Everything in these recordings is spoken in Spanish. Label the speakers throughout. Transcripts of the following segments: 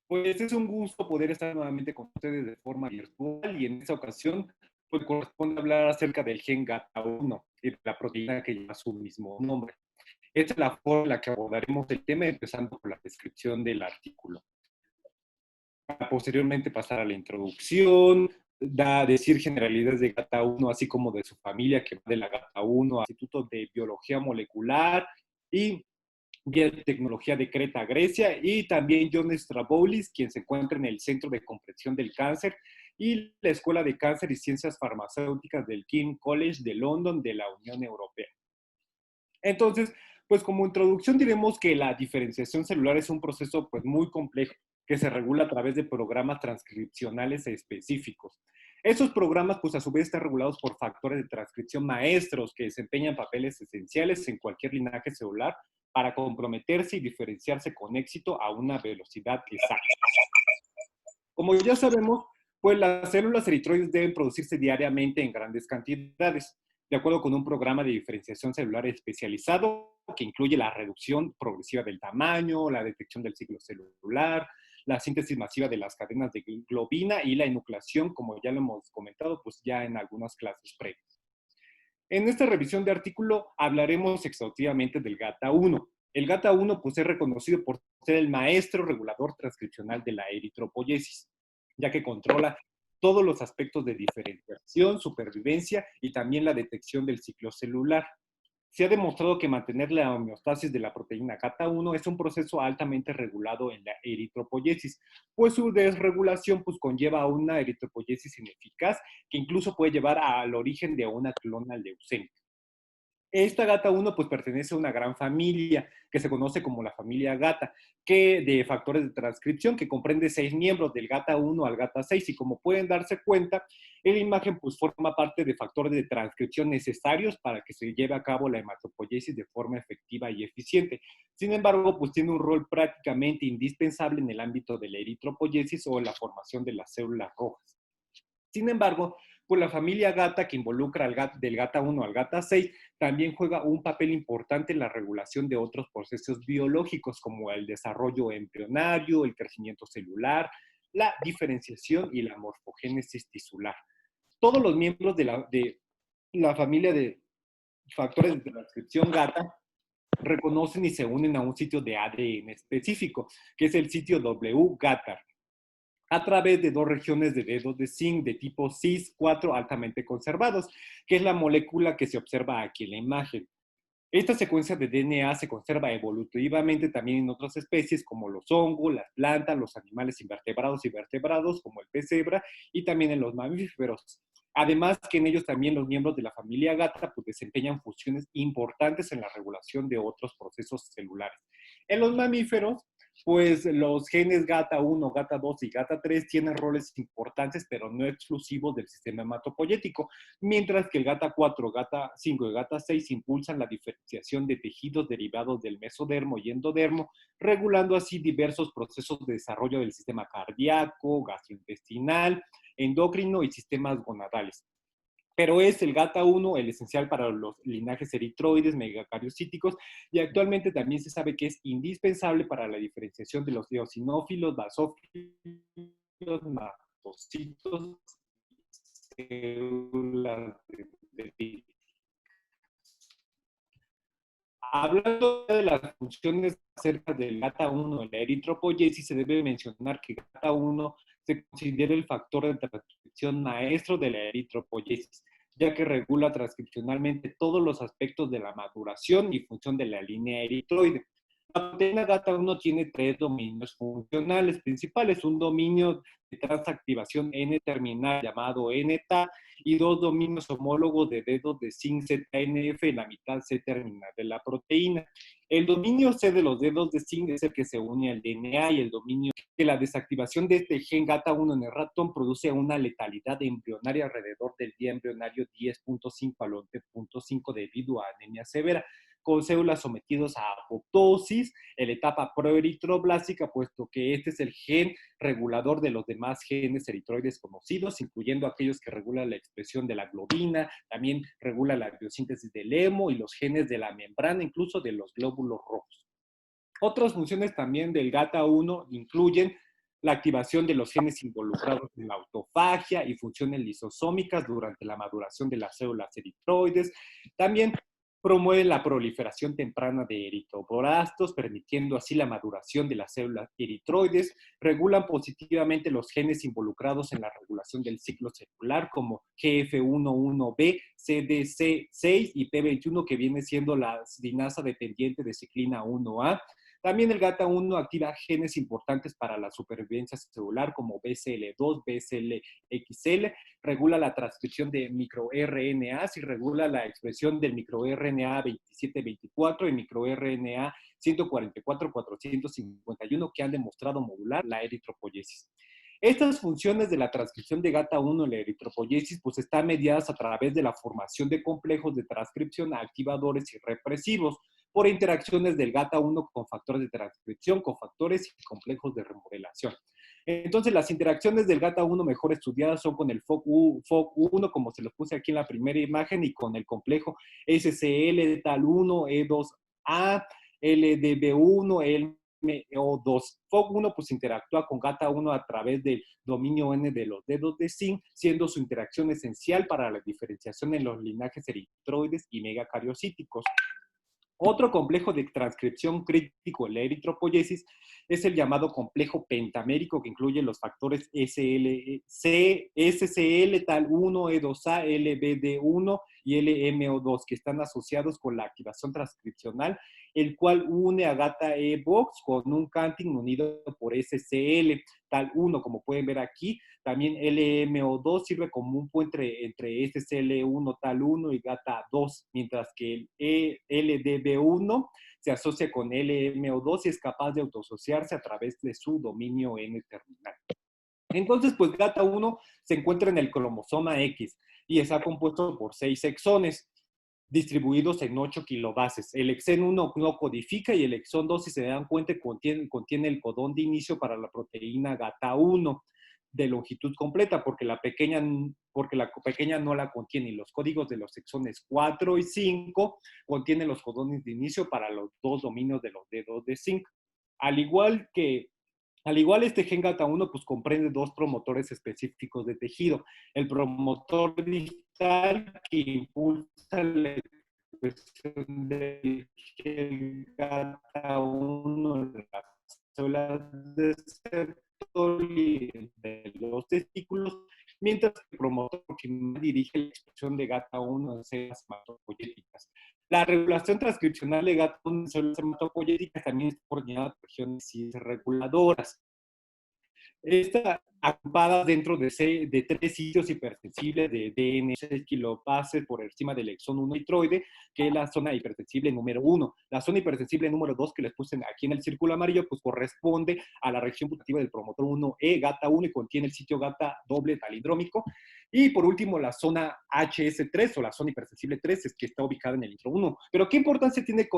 Speaker 1: Pues es un gusto poder estar nuevamente con ustedes de forma virtual y en esta ocasión pues corresponde hablar acerca del gen GATA1 y de la proteína que lleva su mismo nombre. Esta es la forma en la que abordaremos el tema empezando por la descripción del artículo. Para posteriormente pasar a la introducción, decir generalidades de GATA1 así como de su familia que va de la GATA1 al Instituto de Biología Molecular y Biotecnología de Creta, Grecia, y también John Straboulis, quien se encuentra en el Centro de Comprensión del Cáncer y la Escuela de Cáncer y Ciencias Farmacéuticas del King's College de London de la Unión Europea. Entonces, pues como introducción diremos que la diferenciación celular es un proceso pues muy complejo que se regula a través de programas transcripcionales específicos. Esos programas pues a su vez están regulados por factores de transcripción maestros que desempeñan papeles esenciales en cualquier linaje celular para comprometerse y diferenciarse con éxito a una velocidad exacta. Como ya sabemos, pues las células eritroides deben producirse diariamente en grandes cantidades, de acuerdo con un programa de diferenciación celular especializado que incluye la reducción progresiva del tamaño, la detección del ciclo celular, la síntesis masiva de las cadenas de globina y la enucleación, como ya lo hemos comentado, pues ya en algunas clases previas. En esta revisión de artículo hablaremos exhaustivamente del GATA1. El GATA1 pues, es reconocido por ser el maestro regulador transcripcional de la eritropoyesis, ya que controla todos los aspectos de diferenciación, supervivencia y también la detección del ciclo celular. Se ha demostrado que mantener la homeostasis de la proteína GATA1 es un proceso altamente regulado en la eritropoyesis, pues su desregulación pues, conlleva a una eritropoyesis ineficaz que incluso puede llevar al origen de una clona leucémica. Esta GATA1 pues pertenece a una gran familia que se conoce como la familia GATA, que de factores de transcripción que comprende 6 miembros del GATA1 al GATA6 y como pueden darse cuenta, la imagen pues forma parte de factores de transcripción necesarios para que se lleve a cabo la hematopoiesis de forma efectiva y eficiente. Sin embargo, pues tiene un rol prácticamente indispensable en el ámbito de la eritropoiesis o la formación de las células rojas. Sin embargo, pues la familia GATA que involucra del GATA1 al GATA6 también juega un papel importante en la regulación de otros procesos biológicos como el desarrollo embrionario, el crecimiento celular, la diferenciación y la morfogénesis tisular. Todos los miembros de la familia de factores de transcripción GATA reconocen y se unen a un sitio de ADN específico, que es el sitio W-GATAR, a través de dos regiones de dedos de zinc de tipo CIS4 altamente conservados, que es la molécula que se observa aquí en la imagen. Esta secuencia de DNA se conserva evolutivamente también en otras especies como los hongos, las plantas, los animales invertebrados y vertebrados como el pez cebra y también en los mamíferos. Además que en ellos también los miembros de la familia GATA pues, desempeñan funciones importantes en la regulación de otros procesos celulares. En los mamíferos, pues los genes GATA1, GATA2 y GATA3 tienen roles importantes, pero no exclusivos del sistema hematopoyético, mientras que el GATA4, GATA5 y GATA6 impulsan la diferenciación de tejidos derivados del mesodermo y endodermo, regulando así diversos procesos de desarrollo del sistema cardíaco, gastrointestinal, endocrino y sistemas gonadales. Pero es el GATA1 el esencial para los linajes eritroides, megacariocíticos, y actualmente también se sabe que es indispensable para la diferenciación de los eosinófilos, basófilos, mastocitos, células de. Hablando de las funciones acerca del GATA1 en la eritropoyesis, se debe mencionar que GATA1 se considera el factor de transcripción maestro de la eritropoyesis, ya que regula transcripcionalmente todos los aspectos de la maduración y función de la línea eritroide. La proteína GATA1 tiene 3 dominios funcionales principales, un dominio de transactivación N-terminal llamado NTA y 2 dominios homólogos de dedos de zinc ZNF en la mitad C-terminal de la proteína. El dominio C de los dedos de zinc es el que se une al DNA y el dominio que la desactivación de este gen GATA1 en el ratón produce una letalidad embrionaria alrededor del día embrionario 10.5 al 11.5 debido a anemia severa, con células sometidas a apoptosis en la etapa proeritroblástica, puesto que este es el gen regulador de los demás genes eritroides conocidos, incluyendo aquellos que regulan la expresión de la globina, también regula la biosíntesis del hemo y los genes de la membrana, incluso de los glóbulos rojos. Otras funciones también del GATA1 incluyen la activación de los genes involucrados en la autofagia y funciones lisosómicas durante la maduración de las células eritroides. También promueve la proliferación temprana de eritroblastos, permitiendo así la maduración de las células eritroides. Regulan positivamente los genes involucrados en la regulación del ciclo celular, como GF11B, CDC6 y P21, que viene siendo la dinasa dependiente de ciclina 1A. También el GATA1 activa genes importantes para la supervivencia celular como BCL2, BCLXL, regula la transcripción de microRNAs y regula la expresión del microRNA 2724 y microRNA 144-451 que han demostrado modular la eritropoyesis. Estas funciones de la transcripción de GATA1 en la eritropoyesis pues están mediadas a través de la formación de complejos de transcripción activadores y represivos por interacciones del GATA1 con factores de transcripción, con factores y complejos de remodelación. Entonces, las interacciones del GATA1 mejor estudiadas son con el FOC1, como se los puse aquí en la primera imagen, y con el complejo SCL tal 1, E2A, LDB1, LMO2. FOC1 pues interactúa con GATA1 a través del dominio N de los dedos de zinc, siendo su interacción esencial para la diferenciación en los linajes eritroides y megacariocíticos. Otro complejo de transcripción crítico en la eritropoyesis es el llamado complejo pentamérico, que incluye los factores SCL tal 1, E2A, LBD1 y LMO2, que están asociados con la activación transcripcional, el cual une a GATA-E-Box con un canting unido por SCL tal 1, como pueden ver aquí. También LMO2 sirve como un puente entre SCL1 tal 1 y GATA2, mientras que el LDB1 se asocia con LMO2 y es capaz de autosociarse a través de su dominio N terminal. Entonces, pues GATA1 se encuentra en el cromosoma X y está compuesto por 6 exones distribuidos en 8 kilobases. El exón 1 no codifica y el exón 2, si se dan cuenta, contiene el codón de inicio para la proteína GATA1 de longitud completa, porque la pequeña no la contiene. Y los códigos de los exones 4 y 5 contienen los codones de inicio para los dos dominios de los dedos de zinc. Al igual, este gen GATA1 pues comprende dos promotores específicos de tejido. El promotor distal que impulsa la expresión del gen GATA1 en las células de Sertoli de los testículos, mientras que el promotor que dirige la expresión de GATA1 en células hematopoyéticas. La regulación transcripcional de GATA1 en células hematopoyéticas también es coordinada por regiones reguladoras. Está agrupada dentro de 3 sitios hipersensibles de DN 6 kilobases por encima del exón 1 eritroide, que es la zona hipersensible número 1. La zona hipersensible número 2, que les puse aquí en el círculo amarillo, pues corresponde a la región putativa del promotor 1E, GATA1, y contiene el sitio GATA doble palindrómico. Y por último, la zona HS3 o la zona hipersensible 3 es que está ubicada en el intro 1. Pero ¿qué importancia tiene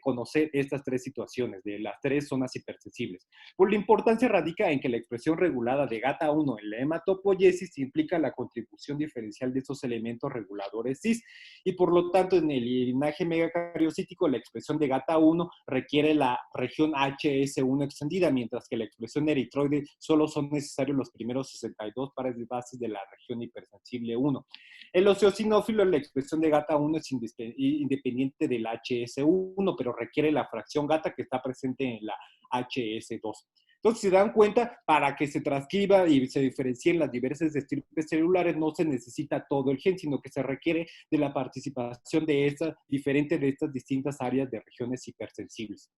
Speaker 1: conocer estas 3 situaciones de las 3 zonas hipersensibles? Pues la importancia radica en que la expresión regulada de GATA1 en la hematopoiesis implica la contribución diferencial de esos elementos reguladores cis, y por lo tanto en el linaje megacariocítico la expresión de GATA1 requiere la región HS1 extendida, mientras que la expresión eritroide solo son necesarios los primeros 62 pares de bases de la región hipersensible 1. En los eosinófilos la expresión de GATA1 es independiente del HS1, pero requiere la fracción GATA que está presente en la HS2. Entonces, si se dan cuenta, para que se transcriba y se diferencien las diversas estirpes celulares, no se necesita todo el gen, sino que se requiere de la participación de estas distintas áreas de regiones hipersensibles.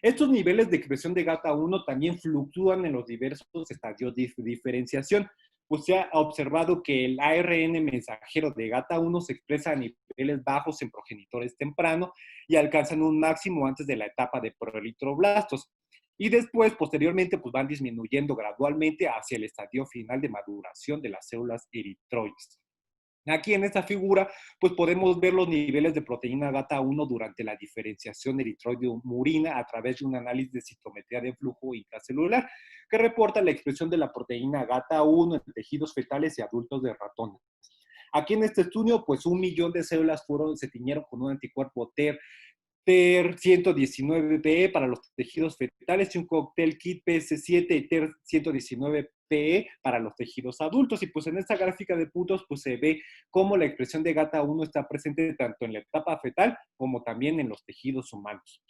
Speaker 1: Estos niveles de expresión de GATA1 también fluctúan en los diversos estadios de diferenciación. Pues se ha observado que el ARN mensajero de GATA1 se expresa a niveles bajos en progenitores tempranos y alcanzan un máximo antes de la etapa de proeritroblastos. Y después, posteriormente, pues van disminuyendo gradualmente hacia el estadio final de maduración de las células eritroides. Aquí en esta figura, pues podemos ver los niveles de proteína GATA1 durante la diferenciación eritroide-murina a través de un análisis de citometría de flujo intracelular que reporta la expresión de la proteína GATA1 en tejidos fetales y adultos de ratones. Aquí en este estudio, pues 1 millón de células se tiñeron con un anticuerpo TER TER-119PE para los tejidos fetales y un cóctel kit PS7 y TER-119PE para los tejidos adultos. Y pues en esta gráfica de puntos pues se ve cómo la expresión de GATA1 está presente tanto en la etapa fetal como también en los tejidos humanos.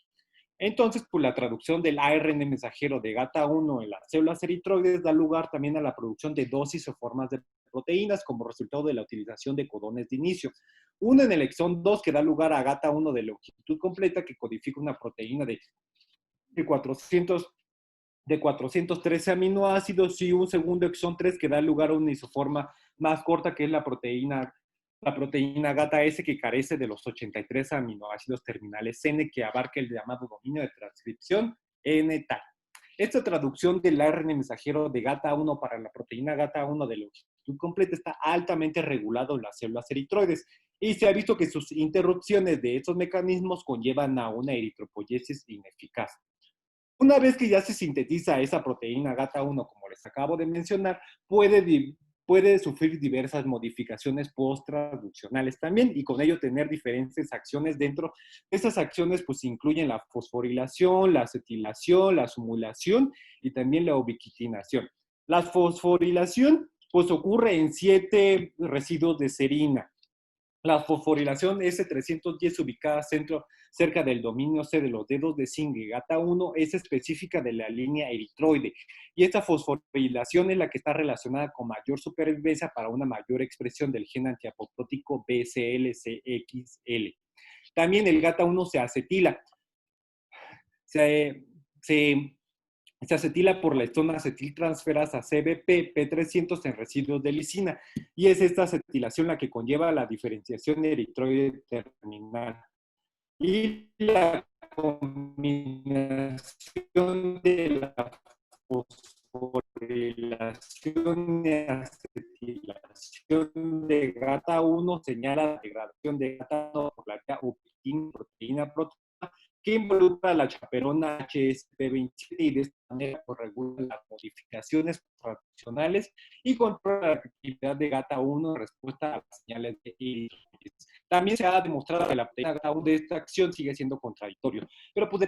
Speaker 1: Entonces, pues la traducción del ARN mensajero de GATA1 en las células eritroides da lugar también a la producción de dosis o formas de proteínas como resultado de la utilización de codones de inicio. Uno en el exón 2 que da lugar a GATA1 de longitud completa que codifica una proteína de 400 de 413 aminoácidos y un segundo exón 3 que da lugar a una isoforma más corta que es la proteína GATA S que carece de los 83 aminoácidos terminales N que abarca el llamado dominio de transcripción N-TAL. Esta traducción del ARN mensajero de GATA1 para la proteína GATA1 de longitud completa está altamente regulado en las células eritroides y se ha visto que sus interrupciones de estos mecanismos conllevan a una eritropoiesis ineficaz. Una vez que ya se sintetiza esa proteína GATA1, como les acabo de mencionar, puede sufrir diversas modificaciones post-traduccionales también y con ello tener diferentes acciones dentro. Estas acciones pues incluyen la fosforilación, la acetilación, la sumulación y también la ubiquitinación. La fosforilación pues ocurre en 7 residuos de serina. La fosforilación S310 ubicada cerca del dominio C de los dedos de zinc GATA1 es específica de la línea eritroide y esta fosforilación es la que está relacionada con mayor supervivencia para una mayor expresión del gen antiapoptótico BCL-CXL. También el GATA1 se acetila. Se acetila por la histona acetiltransferasa CBP P300 en residuos de lisina y es esta acetilación la que conlleva la diferenciación eritroide terminal. Y la combinación de la fosforilación y acetilación de GATA1 señala la degradación de GATA1 por la proteína que involucra la chaperona HSP27 y de esta manera pues, regula las modificaciones tradicionales y controla la actividad de GATA1 en respuesta a las señales de eritropoiesis. También se ha demostrado que la proteína GATA1 de esta acción sigue siendo contradictorio, pero pues de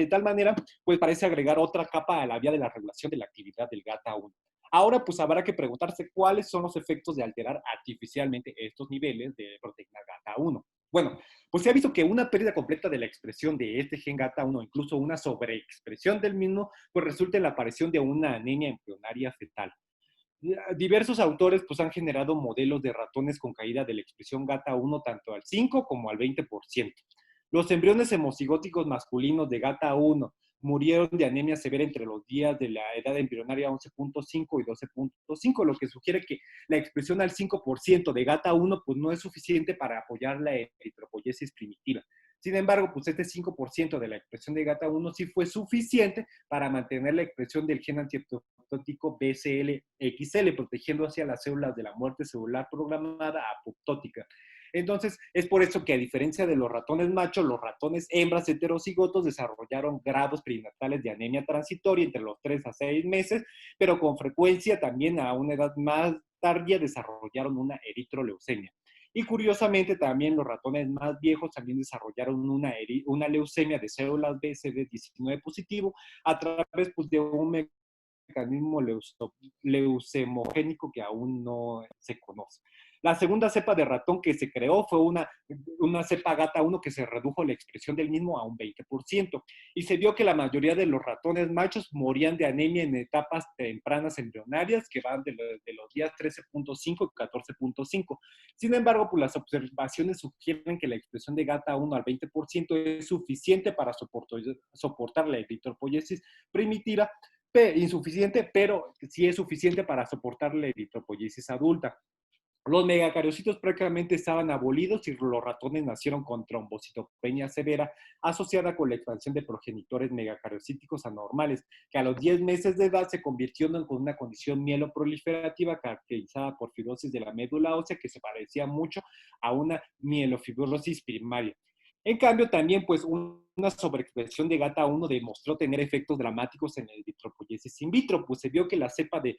Speaker 1: tal manera pues parece agregar otra capa a la vía de la regulación de la actividad del GATA1. Ahora pues habrá que preguntarse cuáles son los efectos de alterar artificialmente estos niveles de proteína GATA1. Bueno, pues se ha visto que una pérdida completa de la expresión de este gen GATA1, incluso una sobreexpresión del mismo, pues resulta en la aparición de una anemia embrionaria fetal. Diversos autores pues, han generado modelos de ratones con caída de la expresión GATA1 tanto al 5 como al 20%. Los embriones hemocigóticos masculinos de GATA1 murieron de anemia severa entre los días de la edad embrionaria 11.5 y 12.5, lo que sugiere que la expresión al 5% de GATA1 pues, no es suficiente para apoyar la eritropoiesis primitiva. Sin embargo, pues este 5% de la expresión de GATA1 sí fue suficiente para mantener la expresión del gen antiapoptótico BCL-XL, protegiendo hacia las células de la muerte celular programada apoptótica. Entonces, es por eso que a diferencia de los ratones machos, los ratones hembras heterocigotos desarrollaron grados perinatales de anemia transitoria entre los 3 a 6 meses, pero con frecuencia también a una edad más tardía desarrollaron una eritroleucemia. Y curiosamente también los ratones más viejos también desarrollaron una leucemia de células B CD19 positivo a través pues, de un mecanismo leucemogénico que aún no se conoce. La segunda cepa de ratón que se creó fue una cepa GATA1 que se redujo la expresión del mismo a un 20%. Y se vio que la mayoría de los ratones machos morían de anemia en etapas tempranas embrionarias que van de los días 13.5 y 14.5. Sin embargo, pues las observaciones sugieren que la expresión de GATA1 al 20% es suficiente para soportar la eritropoiesis primitiva, insuficiente, pero sí es suficiente para soportar la eritropoiesis adulta. Los megacariocitos prácticamente estaban abolidos y los ratones nacieron con trombocitopenia severa asociada con la expansión de progenitores megacariocíticos anormales, que a los 10 meses de edad se convirtieron con una condición mieloproliferativa caracterizada por fibrosis de la médula ósea que se parecía mucho a una mielofibrosis primaria. En cambio, también pues una sobreexpresión de GATA1 demostró tener efectos dramáticos en la eritropoiesis in vitro, pues se vio que la cepa de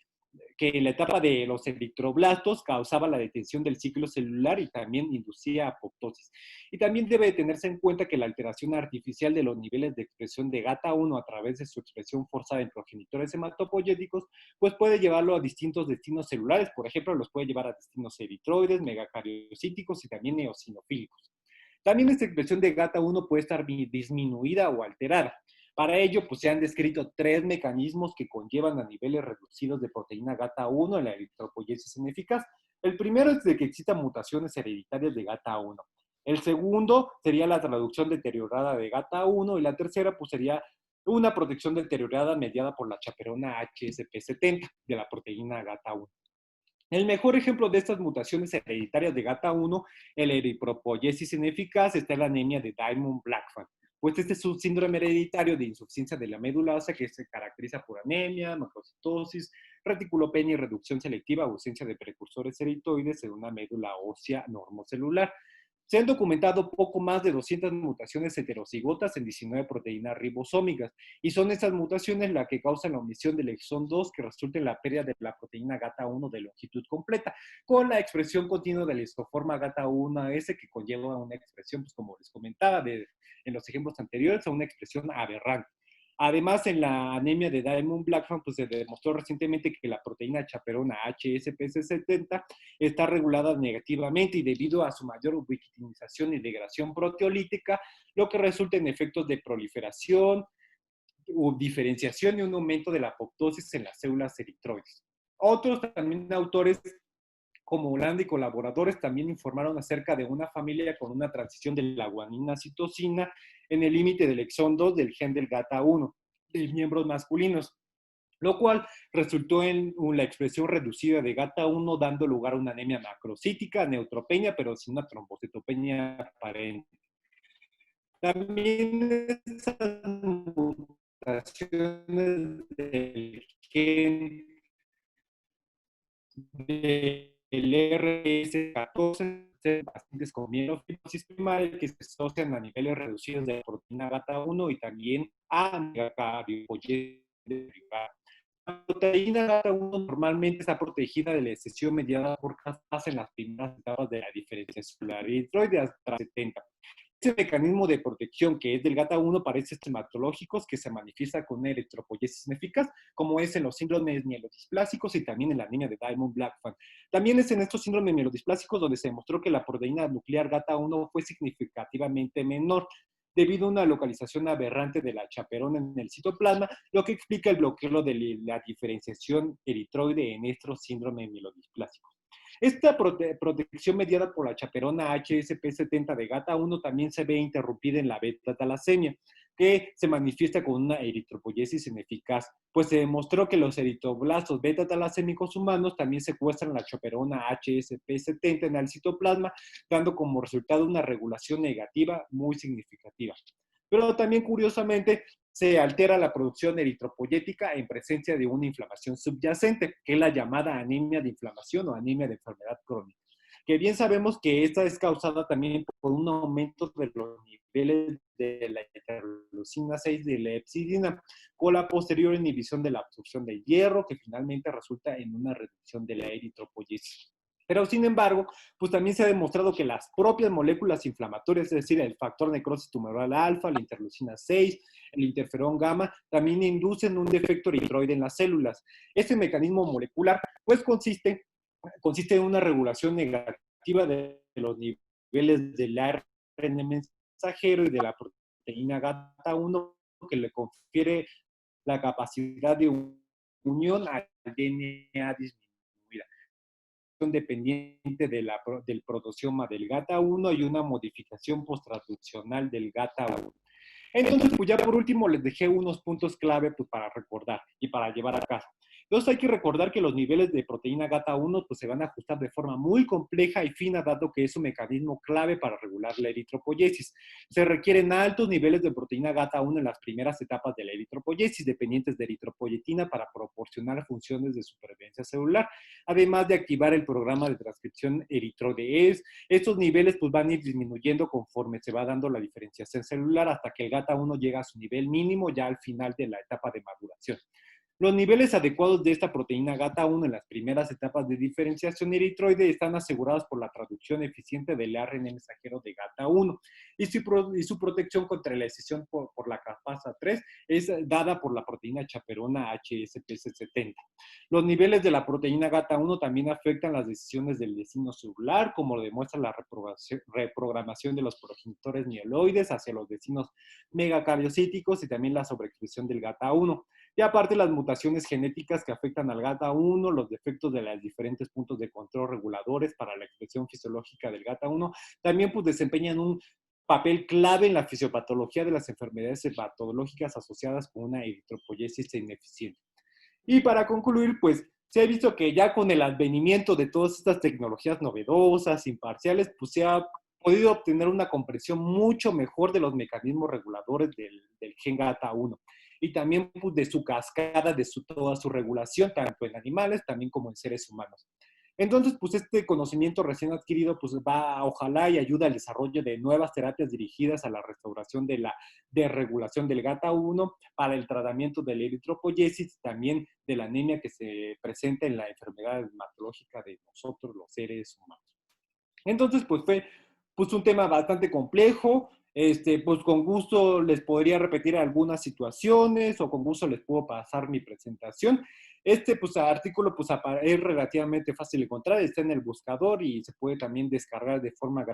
Speaker 1: que en la etapa de los eritroblastos causaba la detención del ciclo celular y también inducía apoptosis. Y también debe tenerse en cuenta que la alteración artificial de los niveles de expresión de GATA1 a través de su expresión forzada en progenitores hematopoyéticos, pues puede llevarlo a distintos destinos celulares. Por ejemplo, los puede llevar a destinos eritroides, megacariocíticos y también eosinofílicos. También esta expresión de GATA1 puede estar disminuida o alterada. Para ello, pues se han descrito tres mecanismos que conllevan a niveles reducidos de proteína GATA1 en la eritropoyesis ineficaz. El primero es de que existan mutaciones hereditarias de GATA1. El segundo sería la traducción deteriorada de GATA1 y la tercera pues sería una protección deteriorada mediada por la chaperona HSP70 de la proteína GATA1. El mejor ejemplo de estas mutaciones hereditarias de GATA1, el eritropoyesis ineficaz, está en la anemia de Diamond-Blackfan. Pues este es un síndrome hereditario de insuficiencia de la médula ósea que se caracteriza por anemia, macrocitosis, reticulopenia y reducción selectiva, ausencia de precursores eritroides en una médula ósea normocelular. Se han documentado poco más de 200 mutaciones heterocigotas en 19 proteínas ribosómicas, y son estas mutaciones las que causan la omisión del exón 2 que resulta en la pérdida de la proteína GATA1 de longitud completa, con la expresión continua de la isoforma GATA1S que conlleva una expresión, pues como les comentaba en los ejemplos anteriores, a una expresión aberrante. Además, en la anemia de Diamond-Blackfan, pues se demostró recientemente que la proteína chaperona HSPC70 está regulada negativamente y debido a su mayor ubiquitinización y degradación proteolítica, lo que resulta en efectos de proliferación, diferenciación y un aumento de la apoptosis en las células eritroides. Otros también autores como Holanda y colaboradores también informaron acerca de una familia con una transición de la guanina-citosina en el límite del exón 2 del gen del GATA1 de miembros masculinos, lo cual resultó en la expresión reducida de GATA1, dando lugar a una anemia macrocítica, neutropenia, pero sin una trombocitopenia aparente. También esas mutaciones del gen del RS14 pacientes con mielofibrosis primaria que se asocian a niveles reducidos de proteína GATA1 y también a megacardiopoyesis. La proteína GATA1 normalmente está protegida de la excesión mediada por caspase en las primeras etapas de la diferenciación celular eritroide hasta 70. Este mecanismo de protección que es del GATA1 parece hematológicos que se manifiesta con una eritropoyesis ineficaz, como es en los síndromes mielodisplásicos y también en la anemia de Diamond-Blackfan. También es en estos síndromes mielodisplásicos donde se demostró que la proteína nuclear GATA1 fue significativamente menor debido a una localización aberrante de la chaperona en el citoplasma, lo que explica el bloqueo de la diferenciación eritroide en estos síndromes mielodisplásicos. Esta protección mediada por la chaperona HSP70 de GATA1 también se ve interrumpida en la beta-talasemia, que se manifiesta con una eritropoyesis ineficaz, pues se demostró que los eritroblastos beta-talasémicos humanos también secuestran la chaperona HSP70 en el citoplasma, dando como resultado una regulación negativa muy significativa. Pero también, curiosamente, se altera la producción eritropoyética en presencia de una inflamación subyacente, que es la llamada anemia de inflamación o anemia de enfermedad crónica, que bien sabemos que esta es causada también por un aumento de los niveles de la interleucina 6 de la hepcidina, con la posterior inhibición de la absorción de hierro, que finalmente resulta en una reducción de la eritropoyesis. Pero sin embargo, pues también se ha demostrado que las propias moléculas inflamatorias, es decir, el factor necrosis tumoral alfa, la interleucina 6, el interferón gamma, también inducen un defecto eritroide en las células. Este mecanismo molecular, pues consiste en una regulación negativa de los niveles del ARN mensajero y de la proteína GATA1 que le confiere la capacidad de unión al DNA disminuida, dependiente del protosioma del GATA1 y una modificación posttranscripcional del GATA1. Entonces, pues ya por último les dejé unos puntos clave pues, para recordar y para llevar a casa. Entonces hay que recordar que los niveles de proteína GATA1 pues, se van a ajustar de forma muy compleja y fina, dado que es un mecanismo clave para regular la eritropoyesis. Se requieren altos niveles de proteína GATA1 en las primeras etapas de la eritropoyesis, dependientes de eritropoyetina para proporcionar funciones de supervivencia celular, además de activar el programa de transcripción eritrodees. Estos niveles pues, van a ir disminuyendo conforme se va dando la diferenciación celular hasta que el GATA1 llega a su nivel mínimo ya al final de la etapa de maduración. Los niveles adecuados de esta proteína GATA1 en las primeras etapas de diferenciación eritroide están asegurados por la traducción eficiente del ARN mensajero de GATA1 y su protección contra la escisión por la capasa 3 es dada por la proteína chaperona HSPC70. Los niveles de la proteína GATA1 también afectan las decisiones del vecino celular, como lo demuestra la reprogramación de los progenitores mieloides hacia los vecinos megacariocíticos y también la sobreexpresión del GATA1. Y aparte las mutaciones genéticas que afectan al GATA1, los defectos de los diferentes puntos de control reguladores para la expresión fisiológica del GATA1, también pues desempeñan un papel clave en la fisiopatología de las enfermedades hepatológicas asociadas con una eritropoyesis ineficiente. Y para concluir, pues se ha visto que ya con el advenimiento de todas estas tecnologías novedosas, imparciales, pues se ha podido obtener una comprensión mucho mejor de los mecanismos reguladores del gen GATA1 y también pues, de su cascada, de toda su regulación, tanto en animales también como en seres humanos. Entonces, pues este conocimiento recién adquirido, pues va, ojalá y ayuda al desarrollo de nuevas terapias dirigidas a la restauración de la desregulación del GATA1 para el tratamiento de la eritropoyesis, también de la anemia que se presenta en la enfermedad hematológica de nosotros, los seres humanos. Entonces, pues fue pues, un tema bastante complejo. Pues con gusto les podría repetir algunas situaciones o con gusto les puedo pasar mi presentación. Pues, artículo pues, es relativamente fácil de encontrar, está en el buscador y se puede también descargar de forma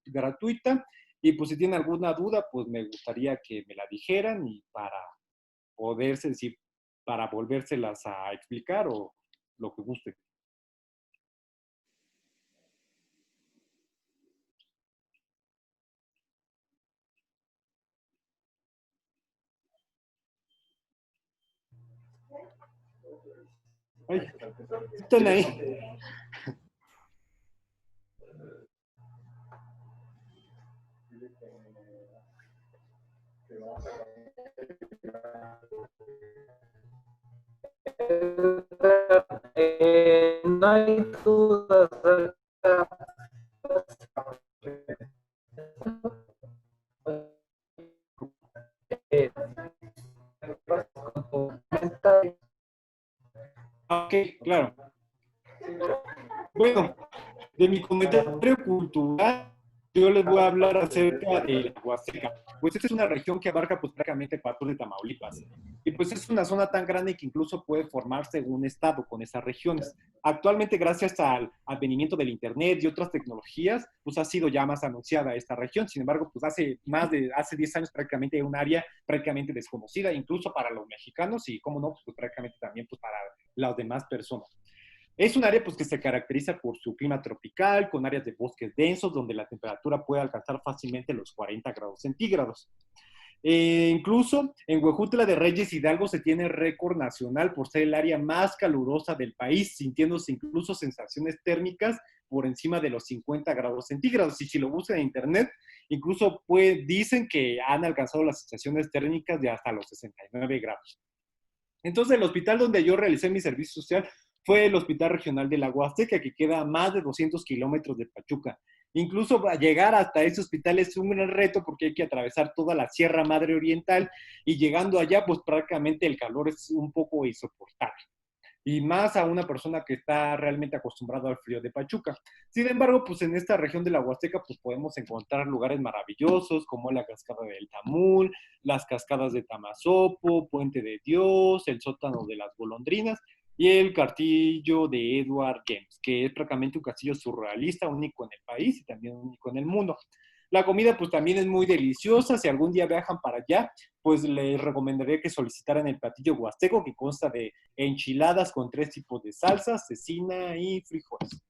Speaker 1: gratuita. Y pues si tienen alguna duda, pues me gustaría que me la dijeran y para poderse decir, para volvérselas a explicar o lo que guste. Ay, están ahí.
Speaker 2: No hay duda acerca de
Speaker 1: Ok, claro. Bueno, de mi comentario cultural, yo les voy a hablar acerca de la Huasteca. Pues esta es una región que abarca pues prácticamente Patrón de Tamaulipas. Y pues es una zona tan grande que incluso puede formarse un estado con esas regiones. Actualmente, gracias al advenimiento del Internet y otras tecnologías, pues ha sido ya más anunciada esta región. Sin embargo, pues hace 10 años prácticamente era un área prácticamente desconocida, incluso para los mexicanos y, como no, pues prácticamente también pues para las demás personas. Es un área pues, que se caracteriza por su clima tropical, con áreas de bosques densos, donde la temperatura puede alcanzar fácilmente los 40 grados centígrados. Incluso en Huejutla de Reyes Hidalgo se tiene récord nacional por ser el área más calurosa del país, sintiéndose incluso sensaciones térmicas por encima de los 50 grados centígrados. Y si lo buscan en internet, incluso dicen que han alcanzado las sensaciones térmicas de hasta los 69 grados. Entonces, el hospital donde yo realicé mi servicio social fue el Hospital Regional de la Huasteca, que queda a más de 200 kilómetros de Pachuca. Incluso llegar hasta ese hospital es un gran reto porque hay que atravesar toda la Sierra Madre Oriental y llegando allá, pues prácticamente el calor es un poco insoportable y más a una persona que está realmente acostumbrada al frío de Pachuca. Sin embargo, pues en esta región de la Huasteca pues podemos encontrar lugares maravillosos como la cascada del Tamul, las cascadas de Tamazopo, Puente de Dios, el sótano de las golondrinas y el castillo de Edward James, que es prácticamente un castillo surrealista, único en el país y también único en el mundo. La comida pues también es muy deliciosa, si algún día viajan para allá, pues les recomendaría que solicitaran el platillo huasteco que consta de enchiladas con 3 tipos de salsas, cecina y frijoles.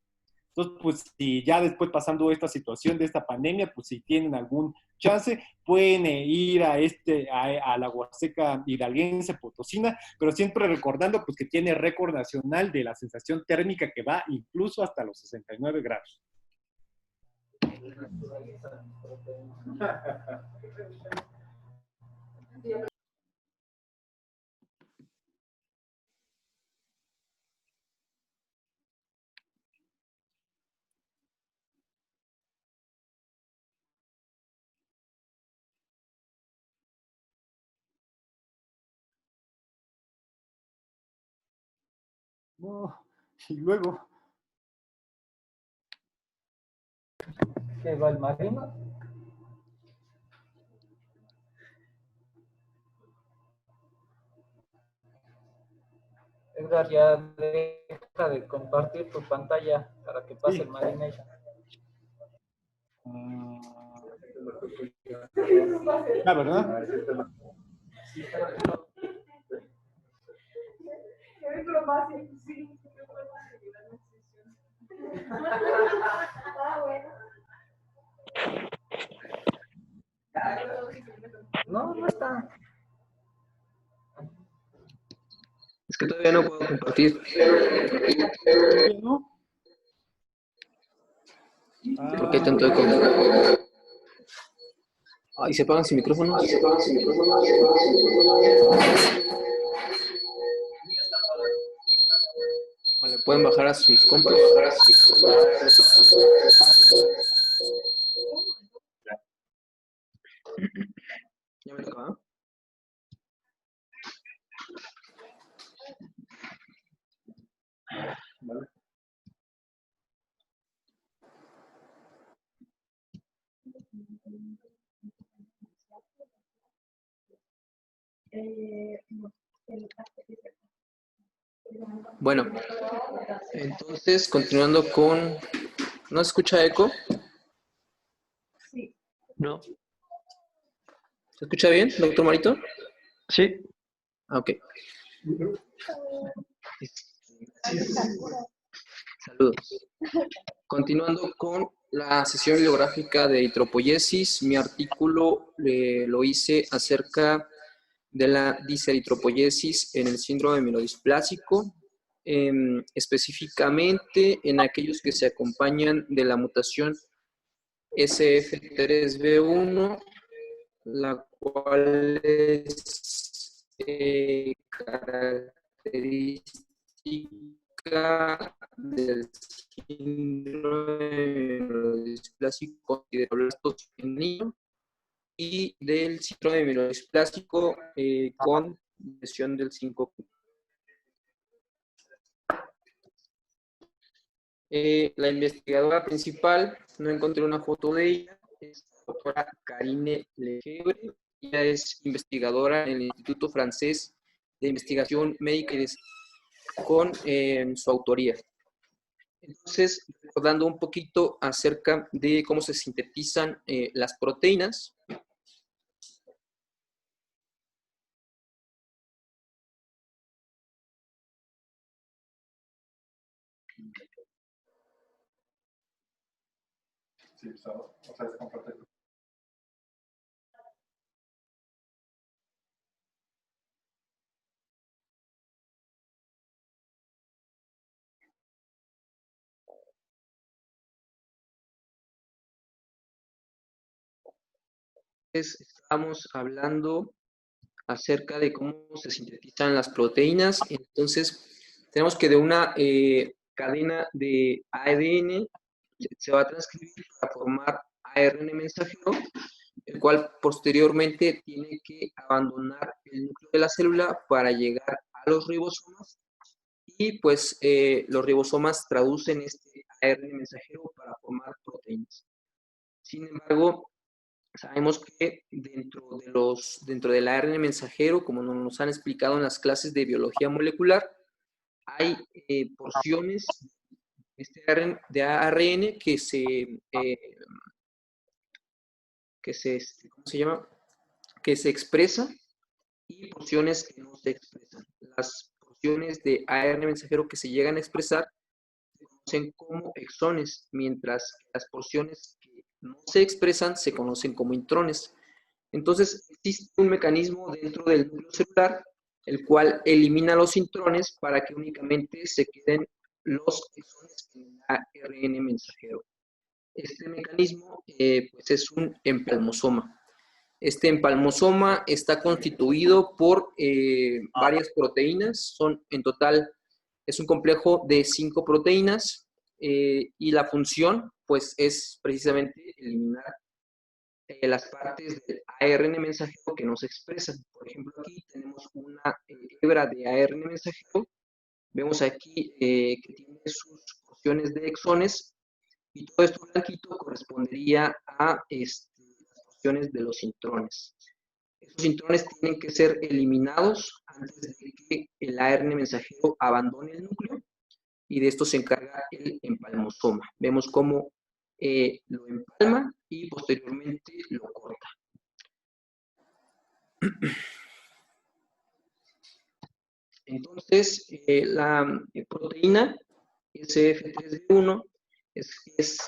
Speaker 1: Entonces, pues si ya después pasando esta situación de esta pandemia, pues si tienen algún chance, pueden ir a la Huasteca hidalguense potosina, pero siempre recordando pues que tiene récord nacional de la sensación térmica que va incluso hasta los 69 grados. No, y luego,
Speaker 2: ¿Qué va el marino? Edgar, ya deja de compartir tu pantalla para que pase
Speaker 1: sí.
Speaker 2: el Marination.
Speaker 1: La verdad.
Speaker 2: No, no está.
Speaker 3: Es que todavía no puedo compartir.
Speaker 1: ¿No?
Speaker 3: ¿Por qué tanto eco? Ay, se apagan sin micrófono. Vale, pueden bajar a sus compas. Ya me tocaba.
Speaker 1: Vale.
Speaker 3: Bueno, entonces continuando con... ¿No se escucha eco?
Speaker 4: No.
Speaker 3: ¿Se escucha bien, doctor Marito?
Speaker 4: Sí.
Speaker 3: Ah, ok. Saludos. Continuando con la sesión bibliográfica de eritropoiesis, mi artículo lo hice acerca de la diseritropoiesis en el síndrome mielodisplásico, específicamente en aquellos que se acompañan de la mutación SF3B1, la cual es característica del síndrome mielodisplásico y de sideroblastos en niño y del síndrome mielodisplásico con lesión del 5Q. La investigadora principal, no encontré una foto de ella, es la doctora Karine Lefebvre. Ella es investigadora en el Instituto Francés de Investigación Médica y con su autoría. Entonces, recordando un poquito acerca de cómo se sintetizan las proteínas.
Speaker 1: Sí, o sea, es compartir.
Speaker 3: Estamos hablando acerca de cómo se sintetizan las proteínas. Entonces, tenemos que de una cadena de ADN se va a transcribir para formar ARN mensajero, el cual posteriormente tiene que abandonar el núcleo de la célula para llegar a los ribosomas y pues los ribosomas traducen este ARN mensajero para formar proteínas. Sin embargo, sabemos que dentro del ARN mensajero, como nos han explicado en las clases de biología molecular, hay porciones de ARN ¿cómo se llama? Que se expresan y porciones que no se expresan. Las porciones de ARN mensajero que se llegan a expresar se conocen como exones, mientras que las porciones que no se expresan se conocen como intrones. Entonces, existe un mecanismo dentro del núcleo celular, el cual elimina los intrones para que únicamente se queden los exones en el ARN mensajero. Este mecanismo pues es un empalmosoma. Este empalmosoma está constituido por varias proteínas, son en total, es un complejo de 5 proteínas y la función pues es precisamente eliminar las partes del ARN mensajero que no se expresan. Por ejemplo, aquí tenemos una hebra de ARN mensajero Vemos aquí que tiene sus porciones de exones y todo esto blanquito correspondería a las porciones de los intrones. Esos intrones tienen que ser eliminados antes de que el ARN mensajero abandone el núcleo y de esto se encarga el empalmosoma. Vemos cómo lo empalma y posteriormente lo corta. Entonces, la proteína SF3B1 es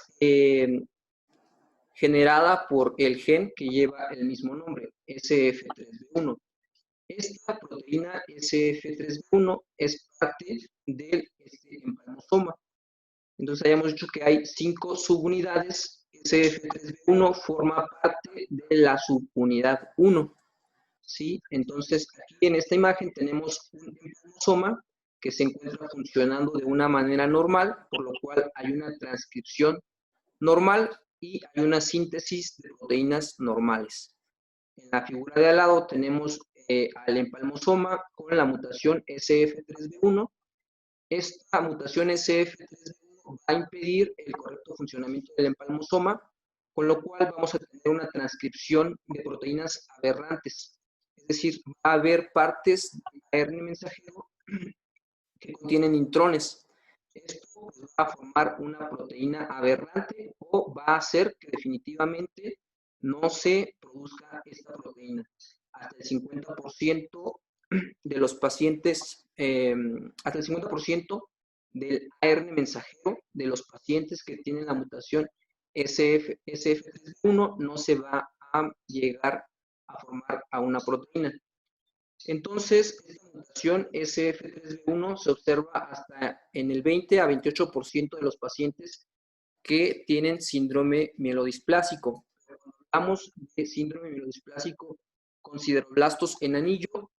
Speaker 3: generada por el gen que lleva el mismo nombre, SF3B1. Esta proteína SF3B1 es parte del empalmosoma. Entonces, hayamos dicho que hay 5 subunidades. SF3B1 forma parte de la subunidad 1. ¿Sí? Entonces, aquí en esta imagen tenemos un empalmosoma que se encuentra funcionando de una manera normal, por lo cual hay una transcripción normal y hay una síntesis de proteínas normales. En la figura de al lado tenemos al empalmosoma con la mutación SF3B1. Esta mutación SF3B1 va a impedir el correcto funcionamiento del empalmosoma, con lo cual vamos a tener una transcripción de proteínas aberrantes. Es decir, va a haber partes del ARN mensajero que contienen intrones. Esto va a formar una proteína aberrante o va a hacer que definitivamente no se produzca esta proteína. Hasta el 50% de los pacientes, hasta el 50% del ARN mensajero de los pacientes que tienen la mutación SF3B1 no se va a llegar a formar a una proteína. Entonces, esta mutación SF3B1 se observa hasta en el 20 a 28% de los pacientes que tienen síndrome mielodisplásico. Cuando hablamos de síndrome mielodisplásico con sideroblastos en anillo,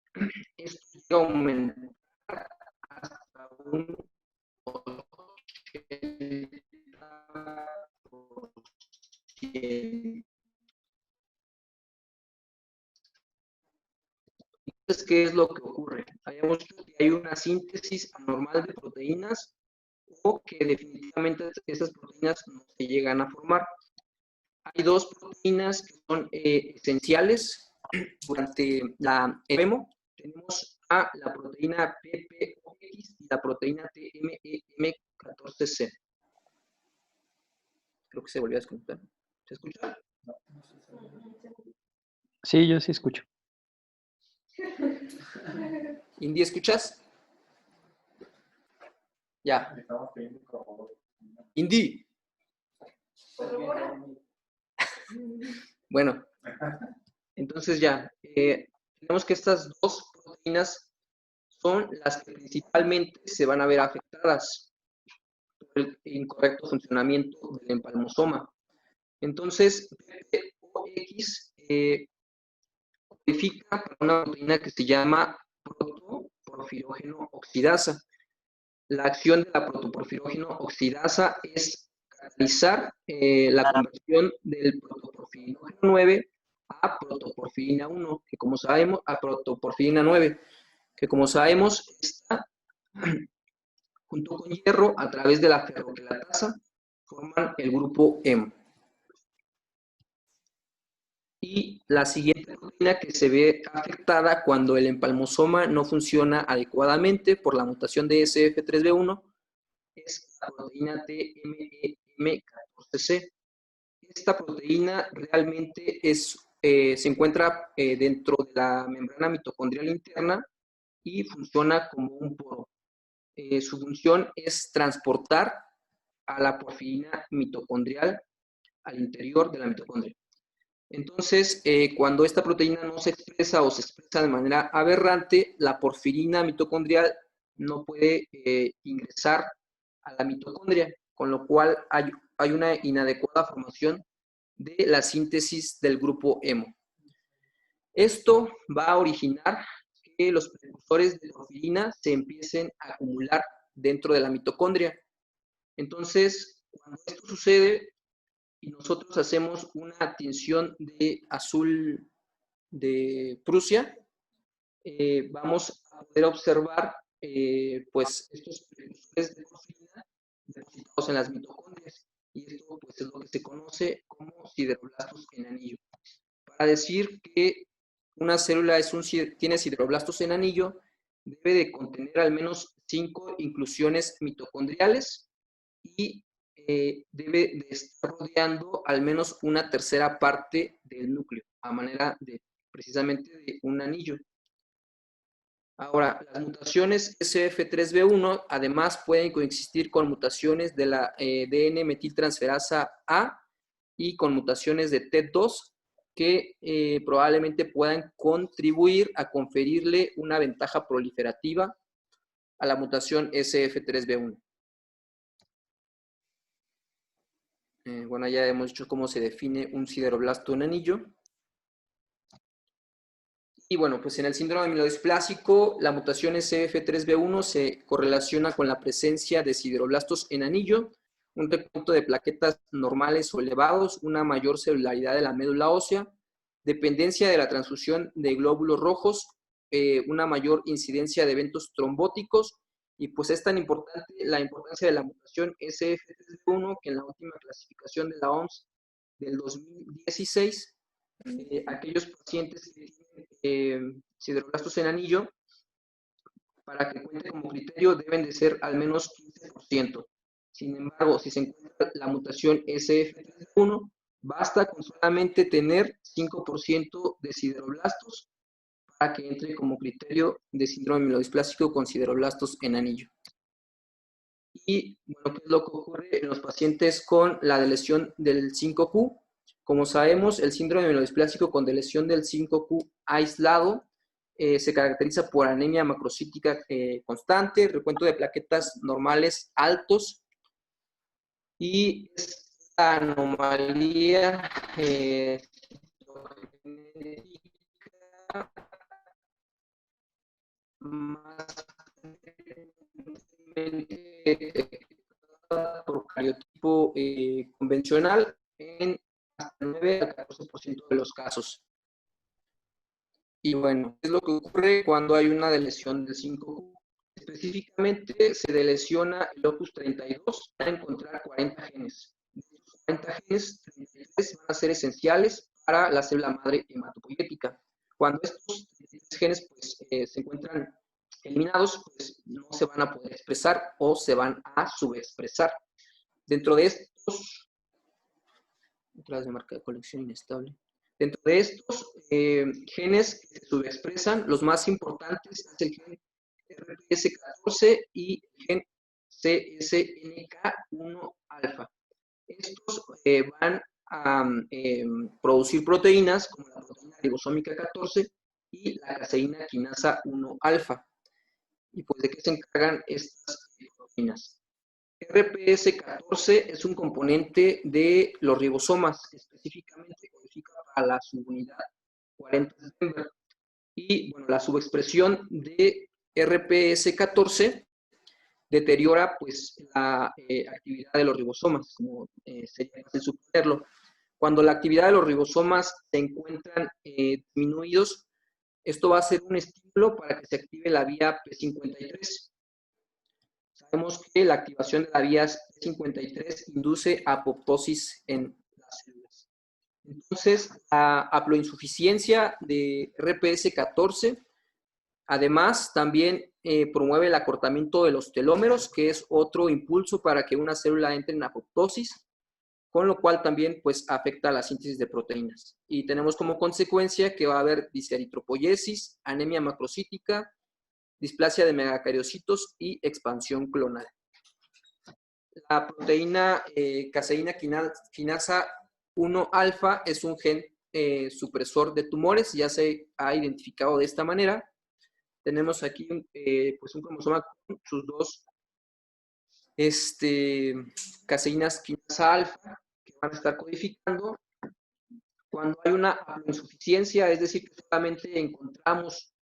Speaker 3: esto llega a aumentar hasta un 80%. Entonces, ¿qué es lo que ocurre? Habíamos dicho que hay una síntesis anormal de proteínas o que definitivamente estas proteínas no se llegan a formar. Hay 2 proteínas que son esenciales durante la EMO. Tenemos a la proteína PPOX y la proteína TMEM14C. Creo que se volvió a desconectar. ¿Se escucha?
Speaker 4: Sí, yo sí escucho.
Speaker 3: Indy, ¿escuchas? Ya. Indy. Bueno, entonces ya. Tenemos que estas 2 proteínas son las que principalmente se van a ver afectadas por el incorrecto funcionamiento del empalmosoma. Entonces, PPOX codifica para una proteína que se llama protoporfirógeno oxidasa. La acción de la protoporfirógeno oxidasa es catalizar la conversión del protoporfirógeno 9 a protoporfirina 1, que como sabemos, a protoporfirina 9, que como sabemos está junto con hierro a través de la ferroquelatasa, forman el grupo hemo. Y la siguiente proteína que se ve afectada cuando el empalmosoma no funciona adecuadamente por la mutación de SF3B1 es la proteína TMEM14C. Esta proteína realmente se encuentra dentro de la membrana mitocondrial interna y funciona como un poro. Su función es transportar a la porfirina mitocondrial al interior de la mitocondria. Entonces, cuando esta proteína no se expresa o se expresa de manera aberrante, la porfirina mitocondrial no puede ingresar a la mitocondria, con lo cual hay una inadecuada formación de la síntesis del grupo hemo. Esto va a originar que los precursores de porfirina se empiecen a acumular dentro de la mitocondria. Entonces, cuando esto sucede, y nosotros hacemos una tinción de azul de Prusia, vamos a poder observar pues estos precursores de proteína depositados en las mitocondrias. Y esto pues, es lo que se conoce como sideroblastos en anillo. Para decir que una célula tiene sideroblastos en anillo, debe de contener al menos 5 inclusiones mitocondriales y debe de estar rodeando al menos una tercera parte del núcleo, a manera de precisamente de un anillo. Ahora, las mutaciones SF3B1 además pueden coexistir con mutaciones de la DN-metiltransferasa A y con mutaciones de TET2 que probablemente puedan contribuir a conferirle una ventaja proliferativa a la mutación SF3B1. Bueno, ya hemos dicho cómo se define un sideroblasto en anillo. Y bueno, pues en el síndrome mielodisplásico, la mutación SF3B1 se correlaciona con la presencia de sideroblastos en anillo, un repunto de plaquetas normales o elevados, una mayor celularidad de la médula ósea, dependencia de la transfusión de glóbulos rojos, una mayor incidencia de eventos trombóticos, y pues es tan importante la importancia de la mutación SF3B1 que en la última clasificación de la OMS del 2016, aquellos pacientes que tienen sideroblastos en anillo, para que cuente como criterio, deben de ser al menos 15%. Sin embargo, si se encuentra la mutación SF3B1, basta con solamente tener 5% de sideroblastos para que entre como criterio de síndrome mielodisplásico con sideroblastos en anillo. Y bueno, ¿qué es lo que ocurre en los pacientes con la deleción del 5Q? Como sabemos, el síndrome mielodisplásico con deleción del 5Q aislado se caracteriza por anemia macrocítica constante, recuento de plaquetas normales altos, y esta anomalía más por cariotipo convencional en hasta 9 al 14% de los casos. Y bueno, ¿qué es lo que ocurre cuando hay una deleción del 5Q? Específicamente se delesiona el locus 32 para encontrar 40 genes. De estos 40 genes, 33 van a ser esenciales para la célula madre hematopoyética. Cuando estos genes pues, se encuentran eliminados, pues no se van a poder expresar o se van a subexpresar. Dentro de estos, otra vez de marca de colección inestable. Dentro de estos genes que se subexpresan, los más importantes es el gen RPS14 y el gen CSNK1-alfa. Estos van a producir proteínas como la proteína ribosómica 14 y la caseína quinasa 1-alfa. ¿Y pues de qué se encargan estas proteínas? RPS14 es un componente de los ribosomas, específicamente codifica para la subunidad 40 de Denver. Y bueno, la subexpresión de RPS14 deteriora pues la actividad de los ribosomas, como sería fácil suponerlo. Cuando la actividad de los ribosomas se encuentran disminuidos, esto va a ser un estímulo para que se active la vía P53. Sabemos que la activación de la vía P53 induce apoptosis en las células. Entonces, la haploinsuficiencia de RPS14, además, también promueve el acortamiento de los telómeros, que es otro impulso para que una célula entre en apoptosis, con lo cual también pues, afecta a la síntesis de proteínas. Y tenemos como consecuencia que va a haber diseritropoiesis, anemia macrocítica, displasia de megacariocitos y expansión clonal. La proteína caseína quinasa 1-alfa es un gen supresor de tumores, ya se ha identificado de esta manera. Tenemos aquí pues un cromosoma con sus dos caseínas quinasa alfa que van a estar codificando. Cuando hay una haploinsuficiencia, es decir, que solamente encontramos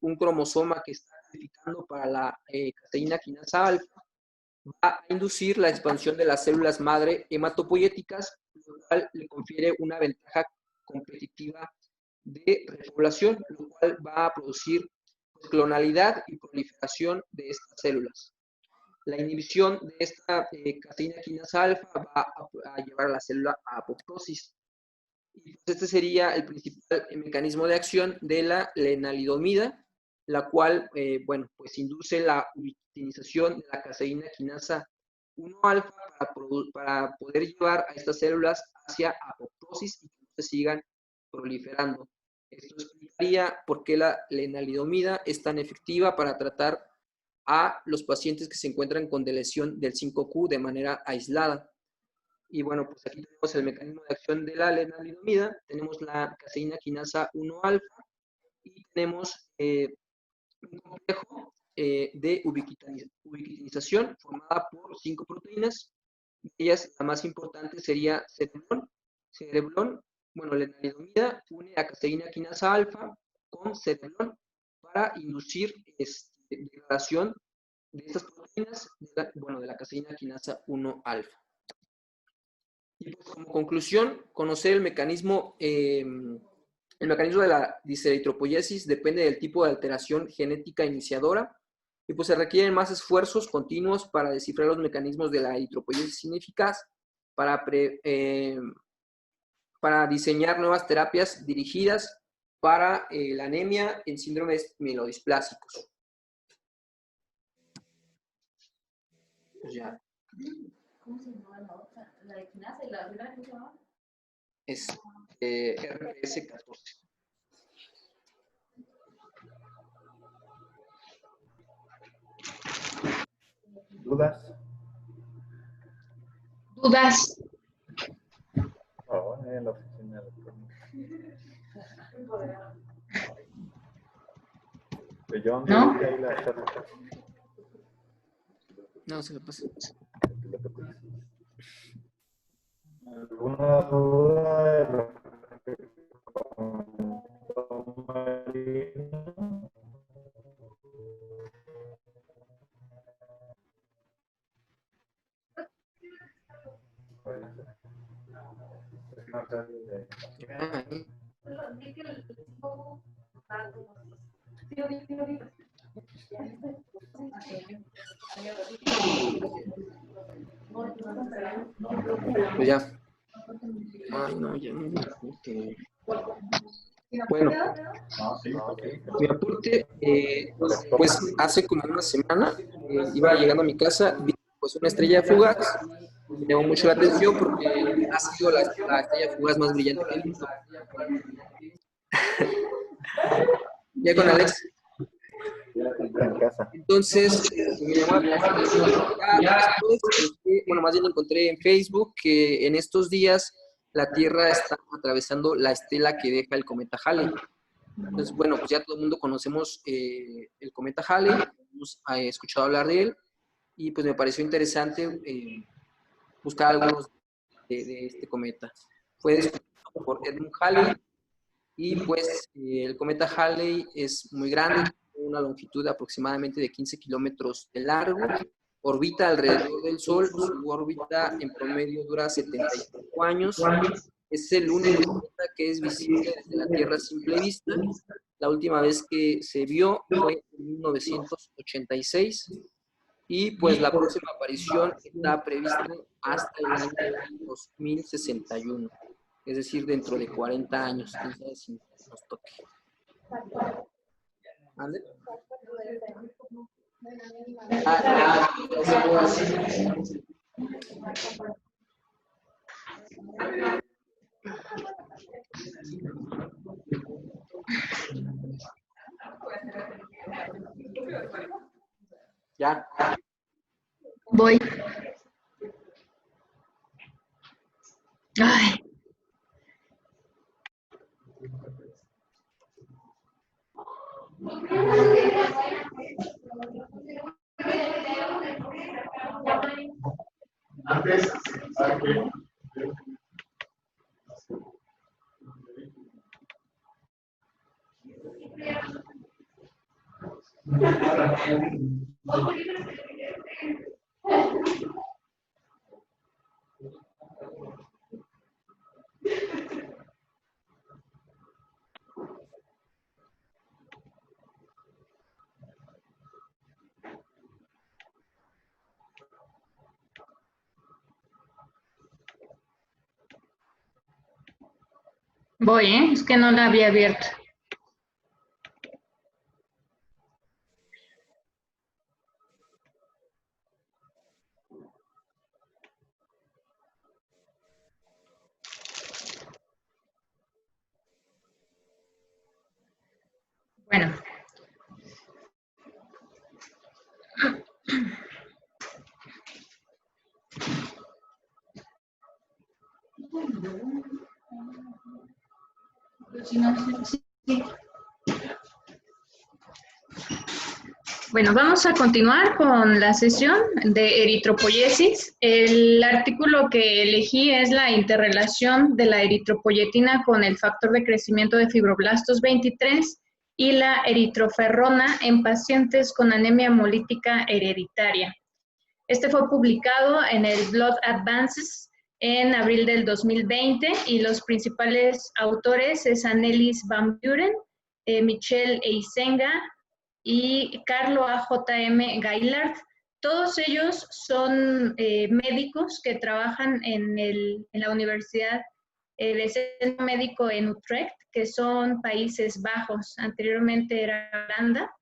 Speaker 3: un cromosoma que está codificando para la caseína quinasa alfa, va a inducir la expansión de las células madre hematopoyéticas, lo cual le confiere una ventaja competitiva de repoblación, lo cual va a producir clonalidad y proliferación de estas células. La inhibición de esta caseína quinasa alfa va a llevar a la célula a apoptosis. Y pues este sería el principal mecanismo de acción de la lenalidomida, la cual, bueno, pues induce la ubiquitinización de la caseína quinasa 1 alfa para poder llevar a estas células hacia apoptosis y que no se sigan proliferando. Esto explicaría por qué la lenalidomida es tan efectiva para tratar a los pacientes que se encuentran con lesión del 5Q de manera aislada. Y bueno, pues aquí tenemos el mecanismo de acción de la lenalidomida, tenemos la caseína quinasa 1 alfa y tenemos un complejo de ubiquitinización formada por 5 proteínas. De ellas, la más importante sería cereblón. Cereblón, bueno, la lenalidomida une a caseína quinasa alfa con cereblón para inducir degradación de estas proteínas, de la caseína quinasa 1 alfa. Y pues como conclusión, conocer el mecanismo de la diseritropoiesis depende del tipo de alteración genética iniciadora y pues se requieren más esfuerzos continuos para descifrar los mecanismos de la eritropoiesis ineficaz para diseñar nuevas terapias dirigidas para la anemia en síndromes mielodisplásicos. Pues ya.
Speaker 4: ¿Cómo se llama la otra? ¿La de quinasa y la otra cómo se llama?
Speaker 3: Es RPS14.
Speaker 5: ¿Dudas?
Speaker 4: Dudas.
Speaker 5: Oh, en la oficina de John,
Speaker 4: ¿No?
Speaker 5: ahí la está.
Speaker 3: No, se me pasa.
Speaker 5: ¿Alguna duda de lo que comentó Marina?
Speaker 3: Pues ya. Ay, no, ya no. Bueno, mi aporte, pues hace como una semana iba llegando a mi casa, vi pues una estrella fugaz, me llamó mucho la atención porque ha sido la estrella fugaz más brillante que he visto. Ya con Alex.
Speaker 5: En casa.
Speaker 3: Entonces, me llamó la atención. Bueno, más bien encontré en Facebook que en estos días la Tierra está atravesando la estela que deja el cometa Halley. Entonces, bueno, pues ya todo el mundo conocemos el cometa Halley, hemos escuchado hablar de él, y pues me pareció interesante buscar algunos de este cometa. Fue descubierto por Edmund Halley, y pues el cometa Halley es muy grande, tiene una longitud de aproximadamente de 15 kilómetros de largo, orbita alrededor del Sol, su órbita en promedio dura 75 años, es el único cometa que es visible desde la Tierra a simple vista. La última vez que se vio fue en 1986 y pues la próxima aparición está prevista hasta el año 2061, es decir, dentro de 40 años, quién sabe si nos toque. ¿Ande? Ya.
Speaker 4: Voy. Ay.
Speaker 6: Voy, es que no la había abierto. Bueno. Bueno, vamos a continuar con la sesión de eritropoyesis. El artículo que elegí es la interrelación de la eritropoyetina con el factor de crecimiento de fibroblastos 23 y la eritroferrona en pacientes con anemia hemolítica hereditaria. Este fue publicado en el Blood Advances en abril del 2020 y los principales autores es Annelies Van Buren, Michelle Eisenga y Carlo A.J.M. Gaillard. Todos ellos son médicos que trabajan en la Universidad de Centro Médico en Utrecht, que son Países Bajos. Anteriormente era Holanda.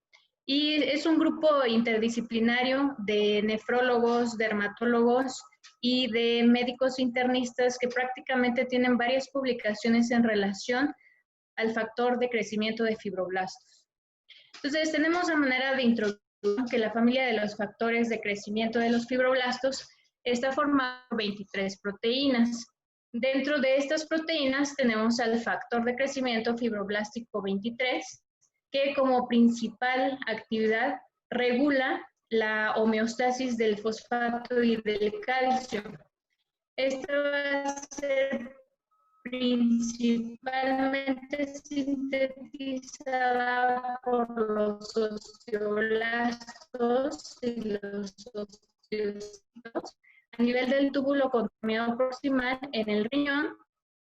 Speaker 6: Y es un grupo interdisciplinario de nefrólogos, dermatólogos y de médicos internistas que prácticamente tienen varias publicaciones en relación al factor de crecimiento de fibroblastos. Entonces, tenemos a manera de introducción que la familia de los factores de crecimiento de los fibroblastos está formada por 23 proteínas. Dentro de estas proteínas tenemos al factor de crecimiento fibroblástico 23, que como principal actividad regula la homeostasis del fosfato y del calcio. Esto va a ser principalmente sintetizada por los osteoblastos y los osteocitos a nivel del túbulo conformado proximal en el riñón,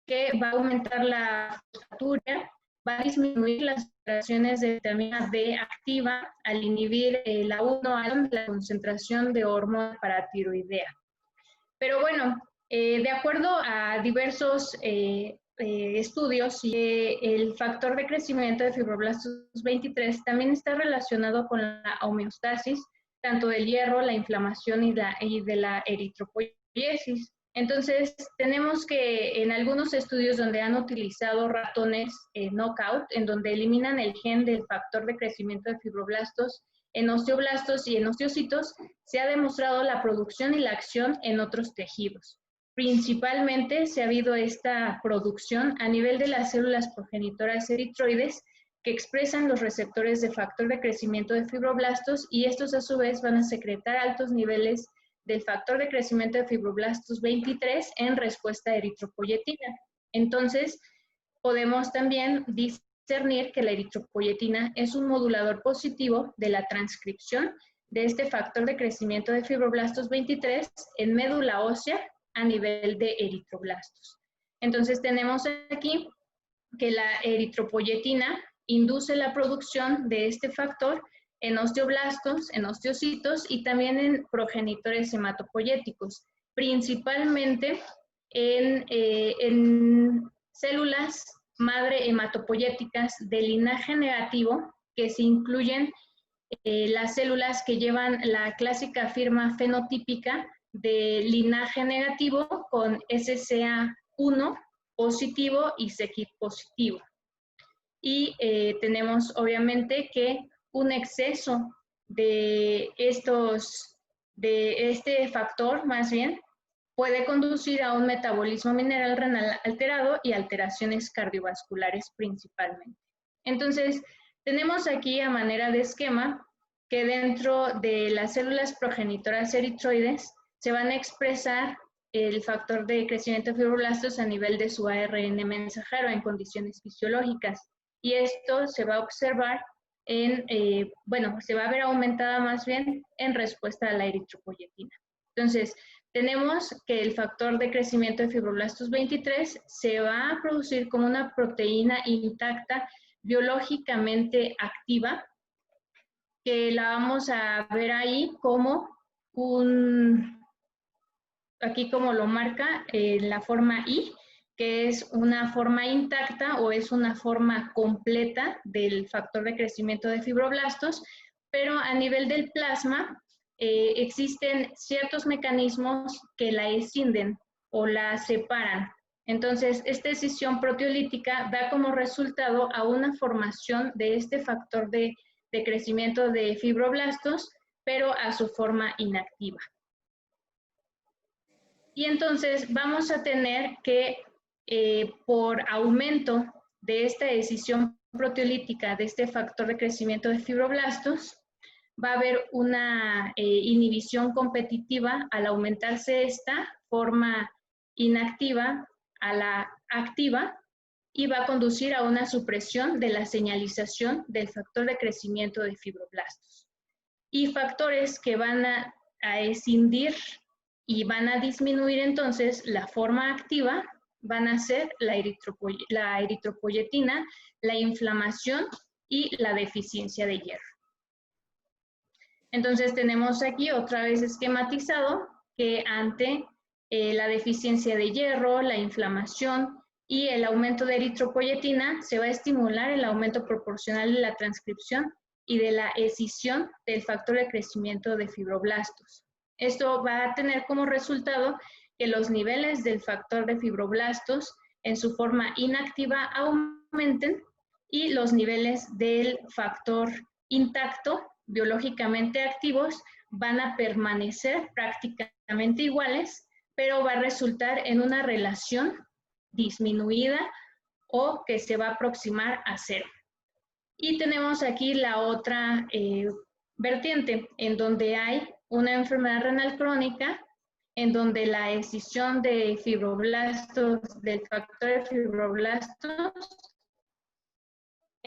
Speaker 6: que va a aumentar la fosfaturia, va a disminuir las concentraciones de vitamina D activa al inhibir la 1-alon, la concentración de hormona paratiroidea. Pero bueno, de acuerdo a diversos estudios, el factor de crecimiento de fibroblastos 23 también está relacionado con la homeostasis, tanto del hierro, la inflamación y de la eritropoyesis. Entonces, tenemos que en algunos estudios donde han utilizado ratones knockout, en donde eliminan el gen del factor de crecimiento de fibroblastos en osteoblastos y en osteocitos, se ha demostrado la producción y la acción en otros tejidos. Principalmente se ha habido esta producción a nivel de las células progenitoras eritroides que expresan los receptores de factor de crecimiento de fibroblastos y estos a su vez van a secretar altos niveles del factor de crecimiento de fibroblastos 23 en respuesta a eritropoyetina. Entonces, podemos también discernir que la eritropoyetina es un modulador positivo de la transcripción de este factor de crecimiento de fibroblastos 23 en médula ósea a nivel de eritroblastos. Entonces tenemos aquí que la eritropoyetina induce la producción de este factor en osteoblastos, en osteocitos y también en progenitores hematopoyéticos, principalmente en células madre hematopoyéticas de linaje negativo, que se incluyen las células que llevan la clásica firma fenotípica de linaje negativo con SCA1 positivo y CKIT positivo. Y tenemos obviamente que un exceso de este factor, más bien, puede conducir a un metabolismo mineral renal alterado y alteraciones cardiovasculares principalmente. Entonces, tenemos aquí a manera de esquema que dentro de las células progenitoras eritroides se van a expresar el factor de crecimiento de fibroblastos a nivel de su ARN mensajero en condiciones fisiológicas. Y esto se va a observar se va a ver aumentada más bien en respuesta a la eritropoyetina. Entonces, tenemos que el factor de crecimiento de fibroblastos 23 se va a producir como una proteína intacta biológicamente activa, que la vamos a ver ahí como aquí como lo marca la forma I, que es una forma intacta o es una forma completa del factor de crecimiento de fibroblastos, pero a nivel del plasma existen ciertos mecanismos que la escinden o la separan. Entonces, esta escisión proteolítica da como resultado a una formación de este factor de crecimiento de fibroblastos, pero a su forma inactiva. Y entonces vamos a tener que, por aumento de esta escisión proteolítica de este factor de crecimiento de fibroblastos, va a haber una inhibición competitiva al aumentarse esta forma inactiva a la activa y va a conducir a una supresión de la señalización del factor de crecimiento de fibroblastos. Y factores que van a escindir y van a disminuir entonces la forma activa van a ser la eritropoyetina, la inflamación y la deficiencia de hierro. Entonces tenemos aquí otra vez esquematizado que ante la deficiencia de hierro, la inflamación y el aumento de eritropoyetina se va a estimular el aumento proporcional de la transcripción y de la escisión del factor de crecimiento de fibroblastos. Esto va a tener como resultado que los niveles del factor de fibroblastos en su forma inactiva aumenten y los niveles del factor intacto, biológicamente activos, van a permanecer prácticamente iguales, pero va a resultar en una relación disminuida o que se va a aproximar a cero. Y tenemos aquí la otra vertiente, en donde hay una enfermedad renal crónica, en donde la escisión de fibroblastos, del factor de fibroblastos,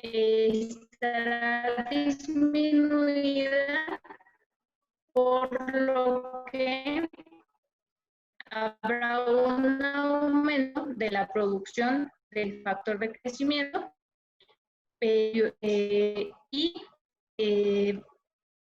Speaker 6: estará disminuida, por lo que habrá un aumento de la producción del factor de crecimiento,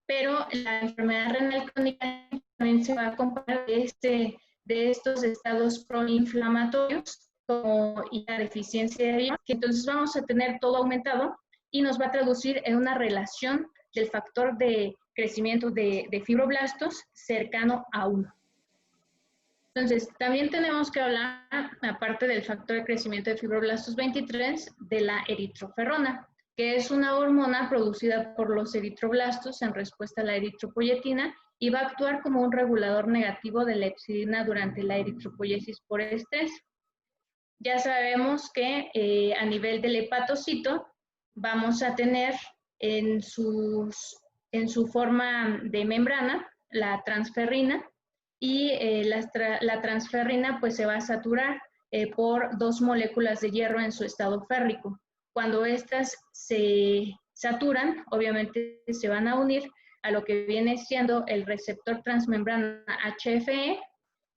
Speaker 6: pero la enfermedad renal crónica también se va a acompañar de estos estados proinflamatorios como la deficiencia de hierro, que entonces vamos a tener todo aumentado y nos va a traducir en una relación del factor de crecimiento de fibroblastos cercano a 1. Entonces, también tenemos que hablar, aparte del factor de crecimiento de fibroblastos 23, de la eritroferrona, que es una hormona producida por los eritroblastos en respuesta a la eritropoyetina y va a actuar como un regulador negativo de la hepcidina durante la eritropoyesis por estrés. Ya sabemos que a nivel del hepatocito vamos a tener en su forma de membrana la transferrina, y la transferrina pues se va a saturar por 2 moléculas de hierro en su estado férrico. Cuando estas se saturan, obviamente se van a unir a lo que viene siendo el receptor transmembrana HFE,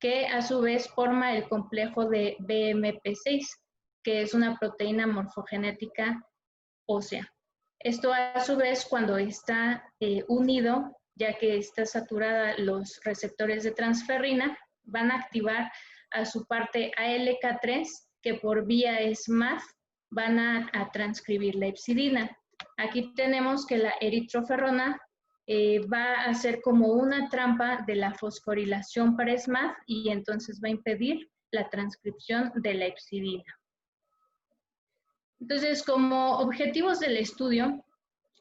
Speaker 6: que a su vez forma el complejo de BMP6, que es una proteína morfogenética ósea. Esto a su vez cuando está unido, ya que está saturada los receptores de transferrina, van a activar a su parte ALK3, que por vía SMAD van a transcribir la hepcidina. Aquí tenemos que la eritroferrona va a ser como una trampa de la fosforilación para SMAD y entonces va a impedir la transcripción de la hepcidina. Entonces, como objetivos del estudio,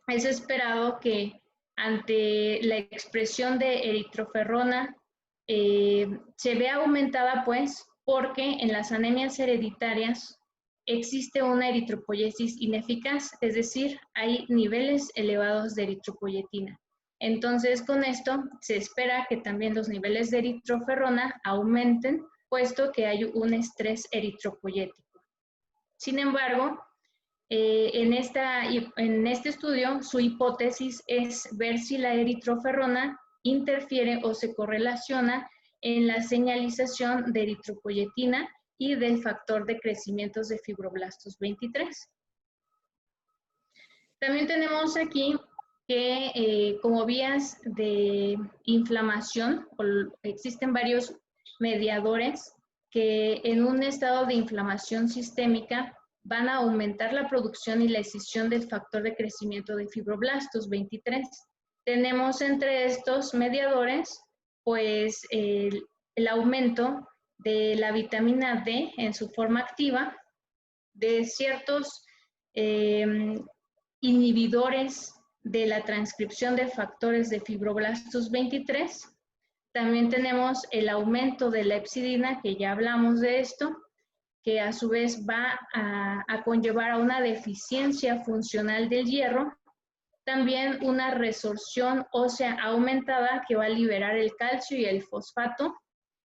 Speaker 6: es esperado que ante la expresión de eritroferrona se vea aumentada, pues, porque en las anemias hereditarias existe una eritropoyesis ineficaz, es decir, hay niveles elevados de eritropoyetina. Entonces, con esto se espera que también los niveles de eritroferrona aumenten, puesto que hay un estrés eritropoyético. Sin embargo, en este estudio, su hipótesis es ver si la eritroferrona interfiere o se correlaciona en la señalización de eritropoyetina y del factor de crecimiento de fibroblastos 23. También tenemos aquí que como vías de inflamación existen varios mediadores que en un estado de inflamación sistémica van a aumentar la producción y la escisión del factor de crecimiento de fibroblastos 23. Tenemos entre estos mediadores, pues, el aumento de la vitamina D en su forma activa, de ciertos inhibidores de la transcripción de factores de fibroblastos 23. También tenemos el aumento de la hepcidina, que ya hablamos de esto, que a su vez va a conllevar a una deficiencia funcional del hierro. También una resorción ósea aumentada que va a liberar el calcio y el fosfato,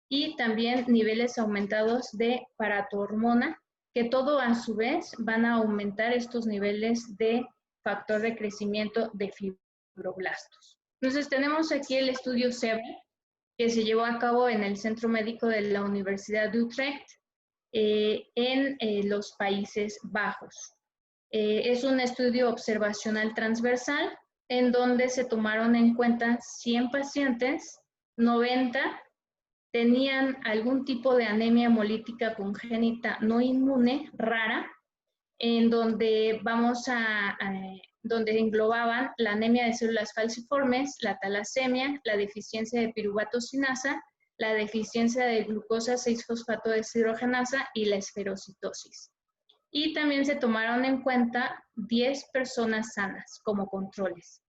Speaker 6: y también niveles aumentados de paratohormona, que todo a su vez van a aumentar estos niveles de factor de crecimiento de fibroblastos. Entonces tenemos aquí el estudio CEBRE, que se llevó a cabo en el Centro Médico de la Universidad de Utrecht, en los Países Bajos. Es un estudio observacional transversal en donde se tomaron en cuenta 100 pacientes, 90 tenían algún tipo de anemia hemolítica congénita no inmune rara, en donde donde englobaban la anemia de células falciformes, la talasemia, la deficiencia de piruvato sinasa, la deficiencia de glucosa 6-fosfato deshidrogenasa y la esferocitosis. Y también se tomaron en cuenta 10 personas sanas como controles.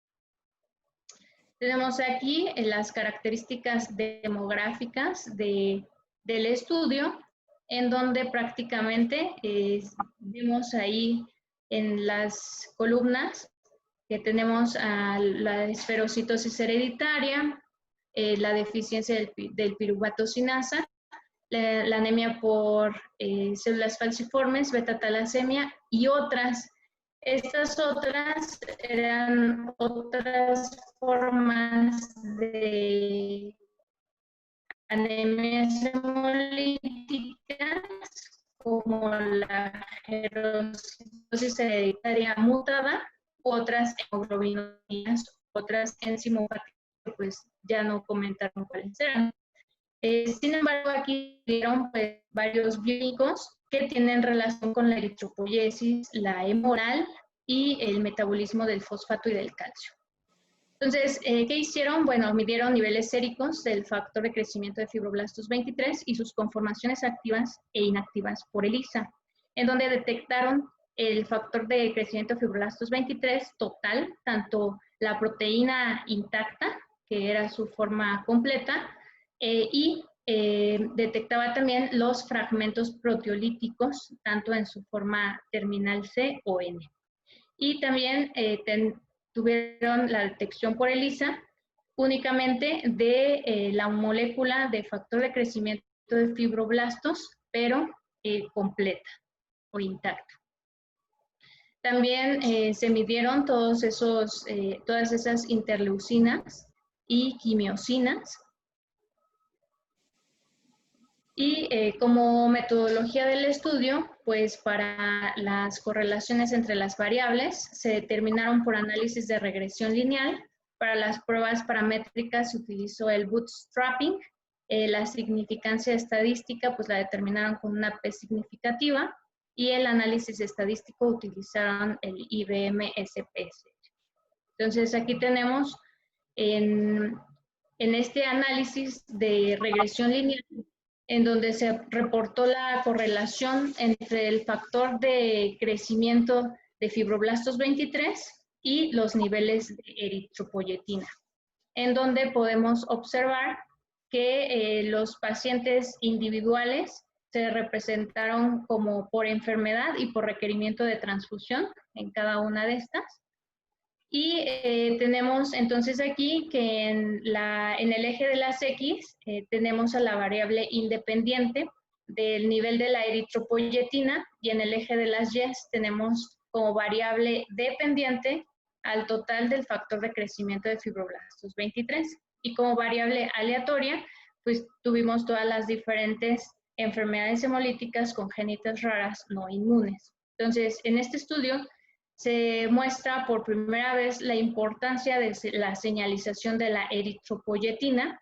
Speaker 6: Tenemos aquí las características demográficas del estudio, en donde prácticamente vemos ahí en las columnas que tenemos a la esferocitosis hereditaria, la deficiencia del piruvato sinasa, la anemia por células falciformes, beta-talasemia y otras. Estas otras eran otras formas de anemias hemolíticas, como la geroncitosis hereditaria mutada, otras hemoglobinurias, otras enzimopatías, pues ya no comentaron cuáles eran. Sin embargo, aquí vieron pues, varios biológicos que tienen relación con la eritropoiesis, la hemoral y el metabolismo del fosfato y del calcio. Entonces, ¿qué hicieron? Bueno, midieron niveles séricos del factor de crecimiento de fibroblastos 23 y sus conformaciones activas e inactivas por ELISA, en donde detectaron el factor de crecimiento de fibroblastos 23 total, tanto la proteína intacta, que era su forma completa, y detectaba también los fragmentos proteolíticos, tanto en su forma terminal C o N. Y también tuvieron la detección por ELISA únicamente de la molécula de factor de crecimiento de fibroblastos, pero completa o intacta. También se midieron todas esas interleucinas y quimiosinas. Y como metodología del estudio, pues para las correlaciones entre las variables se determinaron por análisis de regresión lineal. Para las pruebas paramétricas se utilizó el bootstrapping. La significancia estadística pues la determinaron con una P significativa, y el análisis estadístico utilizaron el IBM-SPSS. Entonces aquí tenemos en este análisis de regresión lineal, en donde se reportó la correlación entre el factor de crecimiento de fibroblastos 23 y los niveles de eritropoyetina, en donde podemos observar que los pacientes individuales se representaron como por enfermedad y por requerimiento de transfusión en cada una de estas. Y tenemos entonces aquí que en el eje de las X tenemos a la variable independiente del nivel de la eritropoyetina, y en el eje de las Y tenemos como variable dependiente al total del factor de crecimiento de fibroblastos 23. Y como variable aleatoria, pues tuvimos todas las diferentes enfermedades hemolíticas congénitas raras no inmunes. Entonces, en este estudio se muestra por primera vez la importancia de la señalización de la eritropoyetina,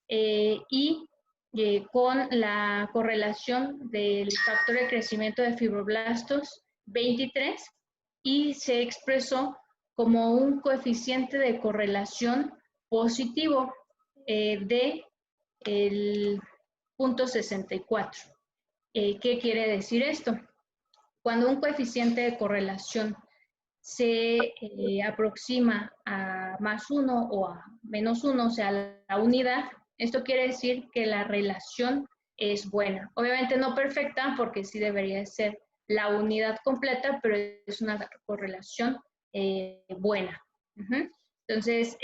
Speaker 6: y con la correlación del factor de crecimiento de fibroblastos 23 y se expresó como un coeficiente de correlación positivo de el 0.64. ¿Qué quiere decir esto? Cuando un coeficiente de correlación se aproxima a +1 o a -1, o sea, la unidad, esto quiere decir que la relación es buena. Obviamente no perfecta, porque sí debería ser la unidad completa, pero es una correlación buena. Entonces,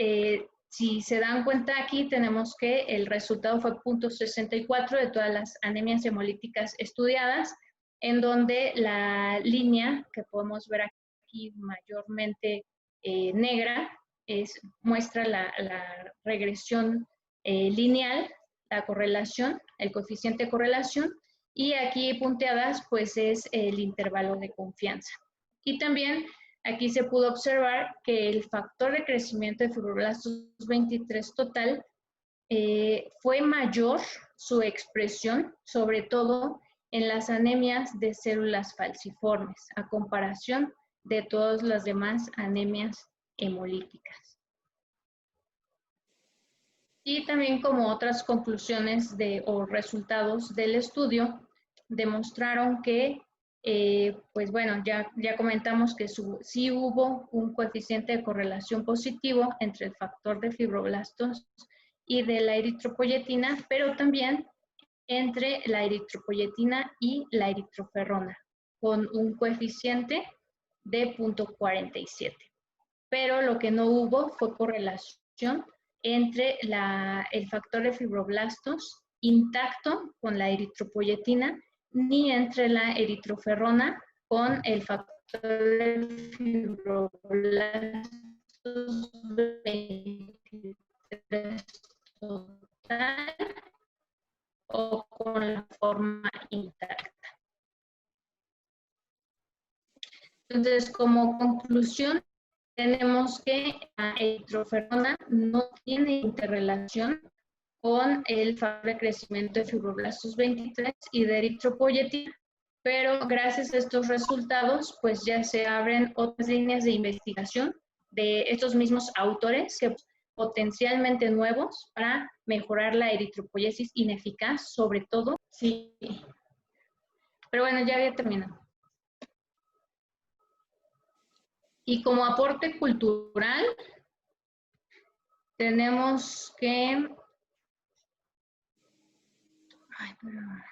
Speaker 6: si se dan cuenta aquí, tenemos que el resultado fue 0.64 de todas las anemias hemolíticas estudiadas, en donde la línea que podemos ver aquí mayormente negra muestra la regresión lineal, la correlación, el coeficiente de correlación, y aquí punteadas pues es el intervalo de confianza. Y también aquí se pudo observar que el factor de crecimiento de fibroblastos 23 total fue mayor su expresión, sobre todo en las anemias de células falciformes, a comparación de todas las demás anemias hemolíticas. Y también como otras conclusiones o resultados del estudio, demostraron que, pues bueno, ya comentamos que sí hubo un coeficiente de correlación positivo entre el factor de fibroblastos y de la eritropoyetina, pero también entre la eritropoyetina y la eritroferrona, con un coeficiente de 0.47. Pero lo que no hubo fue correlación entre el factor de fibroblastos intacto con la eritropoyetina, ni entre la eritroferrona con el factor de fibroblastos 23 total o con la forma intacta. Entonces, como conclusión, tenemos que la eritroferrona no tiene interrelación con el factor de crecimiento de fibroblastos 23 y de eritropoyetina, pero gracias a estos resultados, pues ya se abren otras líneas de investigación de estos mismos autores que potencialmente nuevos para mejorar la eritropoyesis ineficaz, sobre todo, sí. Pero bueno, ya había terminado. Y como aporte cultural, tenemos que... Ay, perdón.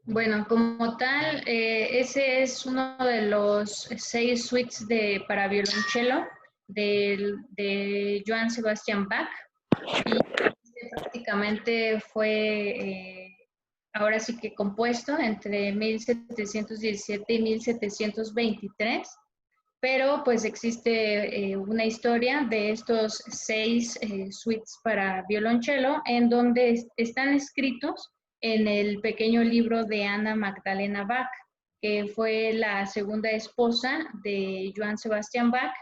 Speaker 6: Bueno, como tal, ese es uno de los 6 suites para violonchelo de Johann Sebastian Bach. Y prácticamente fue, ahora sí que compuesto entre 1717 y 1723. Pero pues existe una historia de estos 6 suites para violonchelo en donde están escritos en el pequeño libro de Ana Magdalena Bach, que fue la segunda esposa de Johann Sebastian Bach,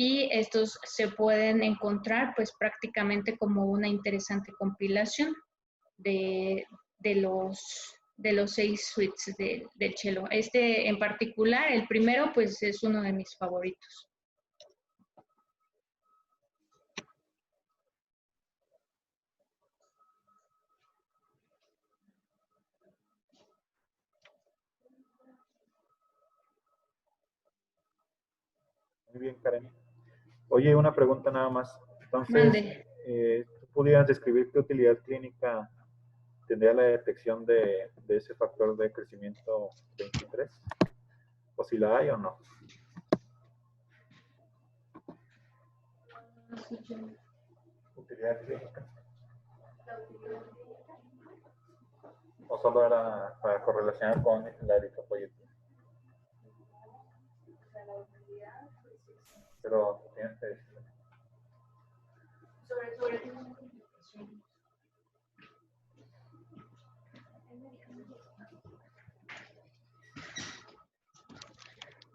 Speaker 6: y estos se pueden encontrar pues prácticamente como una interesante compilación de, de los 6 suites del cello. Este en particular, el primero, pues es uno de mis favoritos.
Speaker 5: Muy bien, Karen. Oye, una pregunta nada más. Entonces,
Speaker 6: Mande.
Speaker 5: ¿tú pudieras describir qué utilidad clínica tendría la detección de ese factor de crecimiento 23? ¿O si la hay o no? ¿Utilidad clínica? ¿O solo era para correlacionar con la eritropoyetina? Pero tienes que decirlo.
Speaker 4: Sobre todo.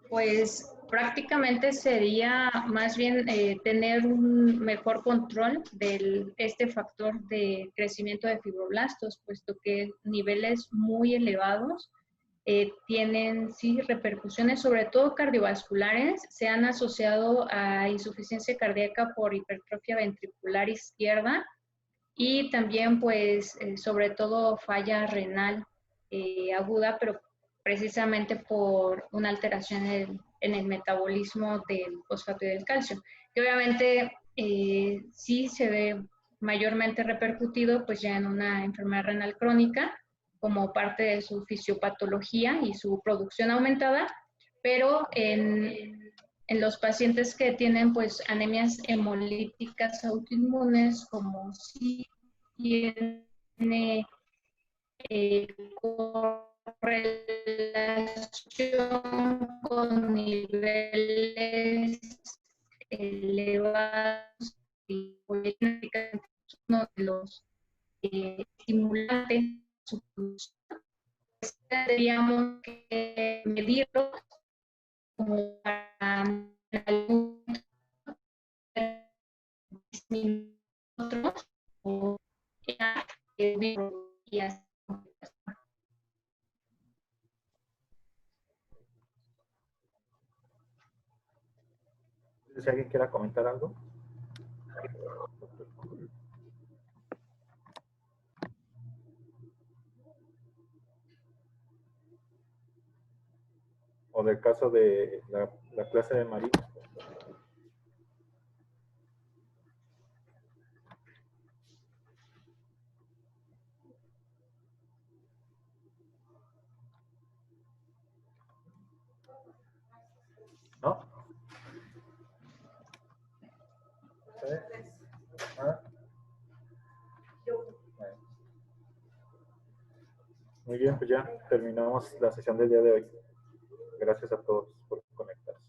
Speaker 6: Pues prácticamente sería más bien tener un mejor control de este factor de crecimiento de fibroblastos, puesto que niveles muy elevados tienen sí repercusiones, sobre todo cardiovasculares, se han asociado a insuficiencia cardíaca por hipertrofia ventricular izquierda y también pues sobre todo falla renal aguda, pero precisamente por una alteración en el metabolismo del fosfato y del calcio, que obviamente sí se ve mayormente repercutido pues ya en una enfermedad renal crónica como parte de su fisiopatología y su producción aumentada, pero en los pacientes que tienen pues anemias hemolíticas autoinmunes, como si tiene correlación con niveles elevados y uno de los estimulantes de su producción, pues tendríamos que medirlo como para algún otros o
Speaker 5: Si alguien quiera comentar algo. O del caso de la clase de María. ¿No? ¿Ustedes? ¿Nada? Bueno. Muy bien, pues ya terminamos la sesión del día de hoy. Gracias a todos por conectarse.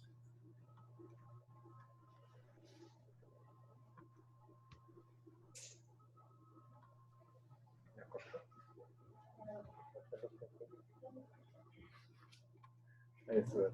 Speaker 5: Eso es.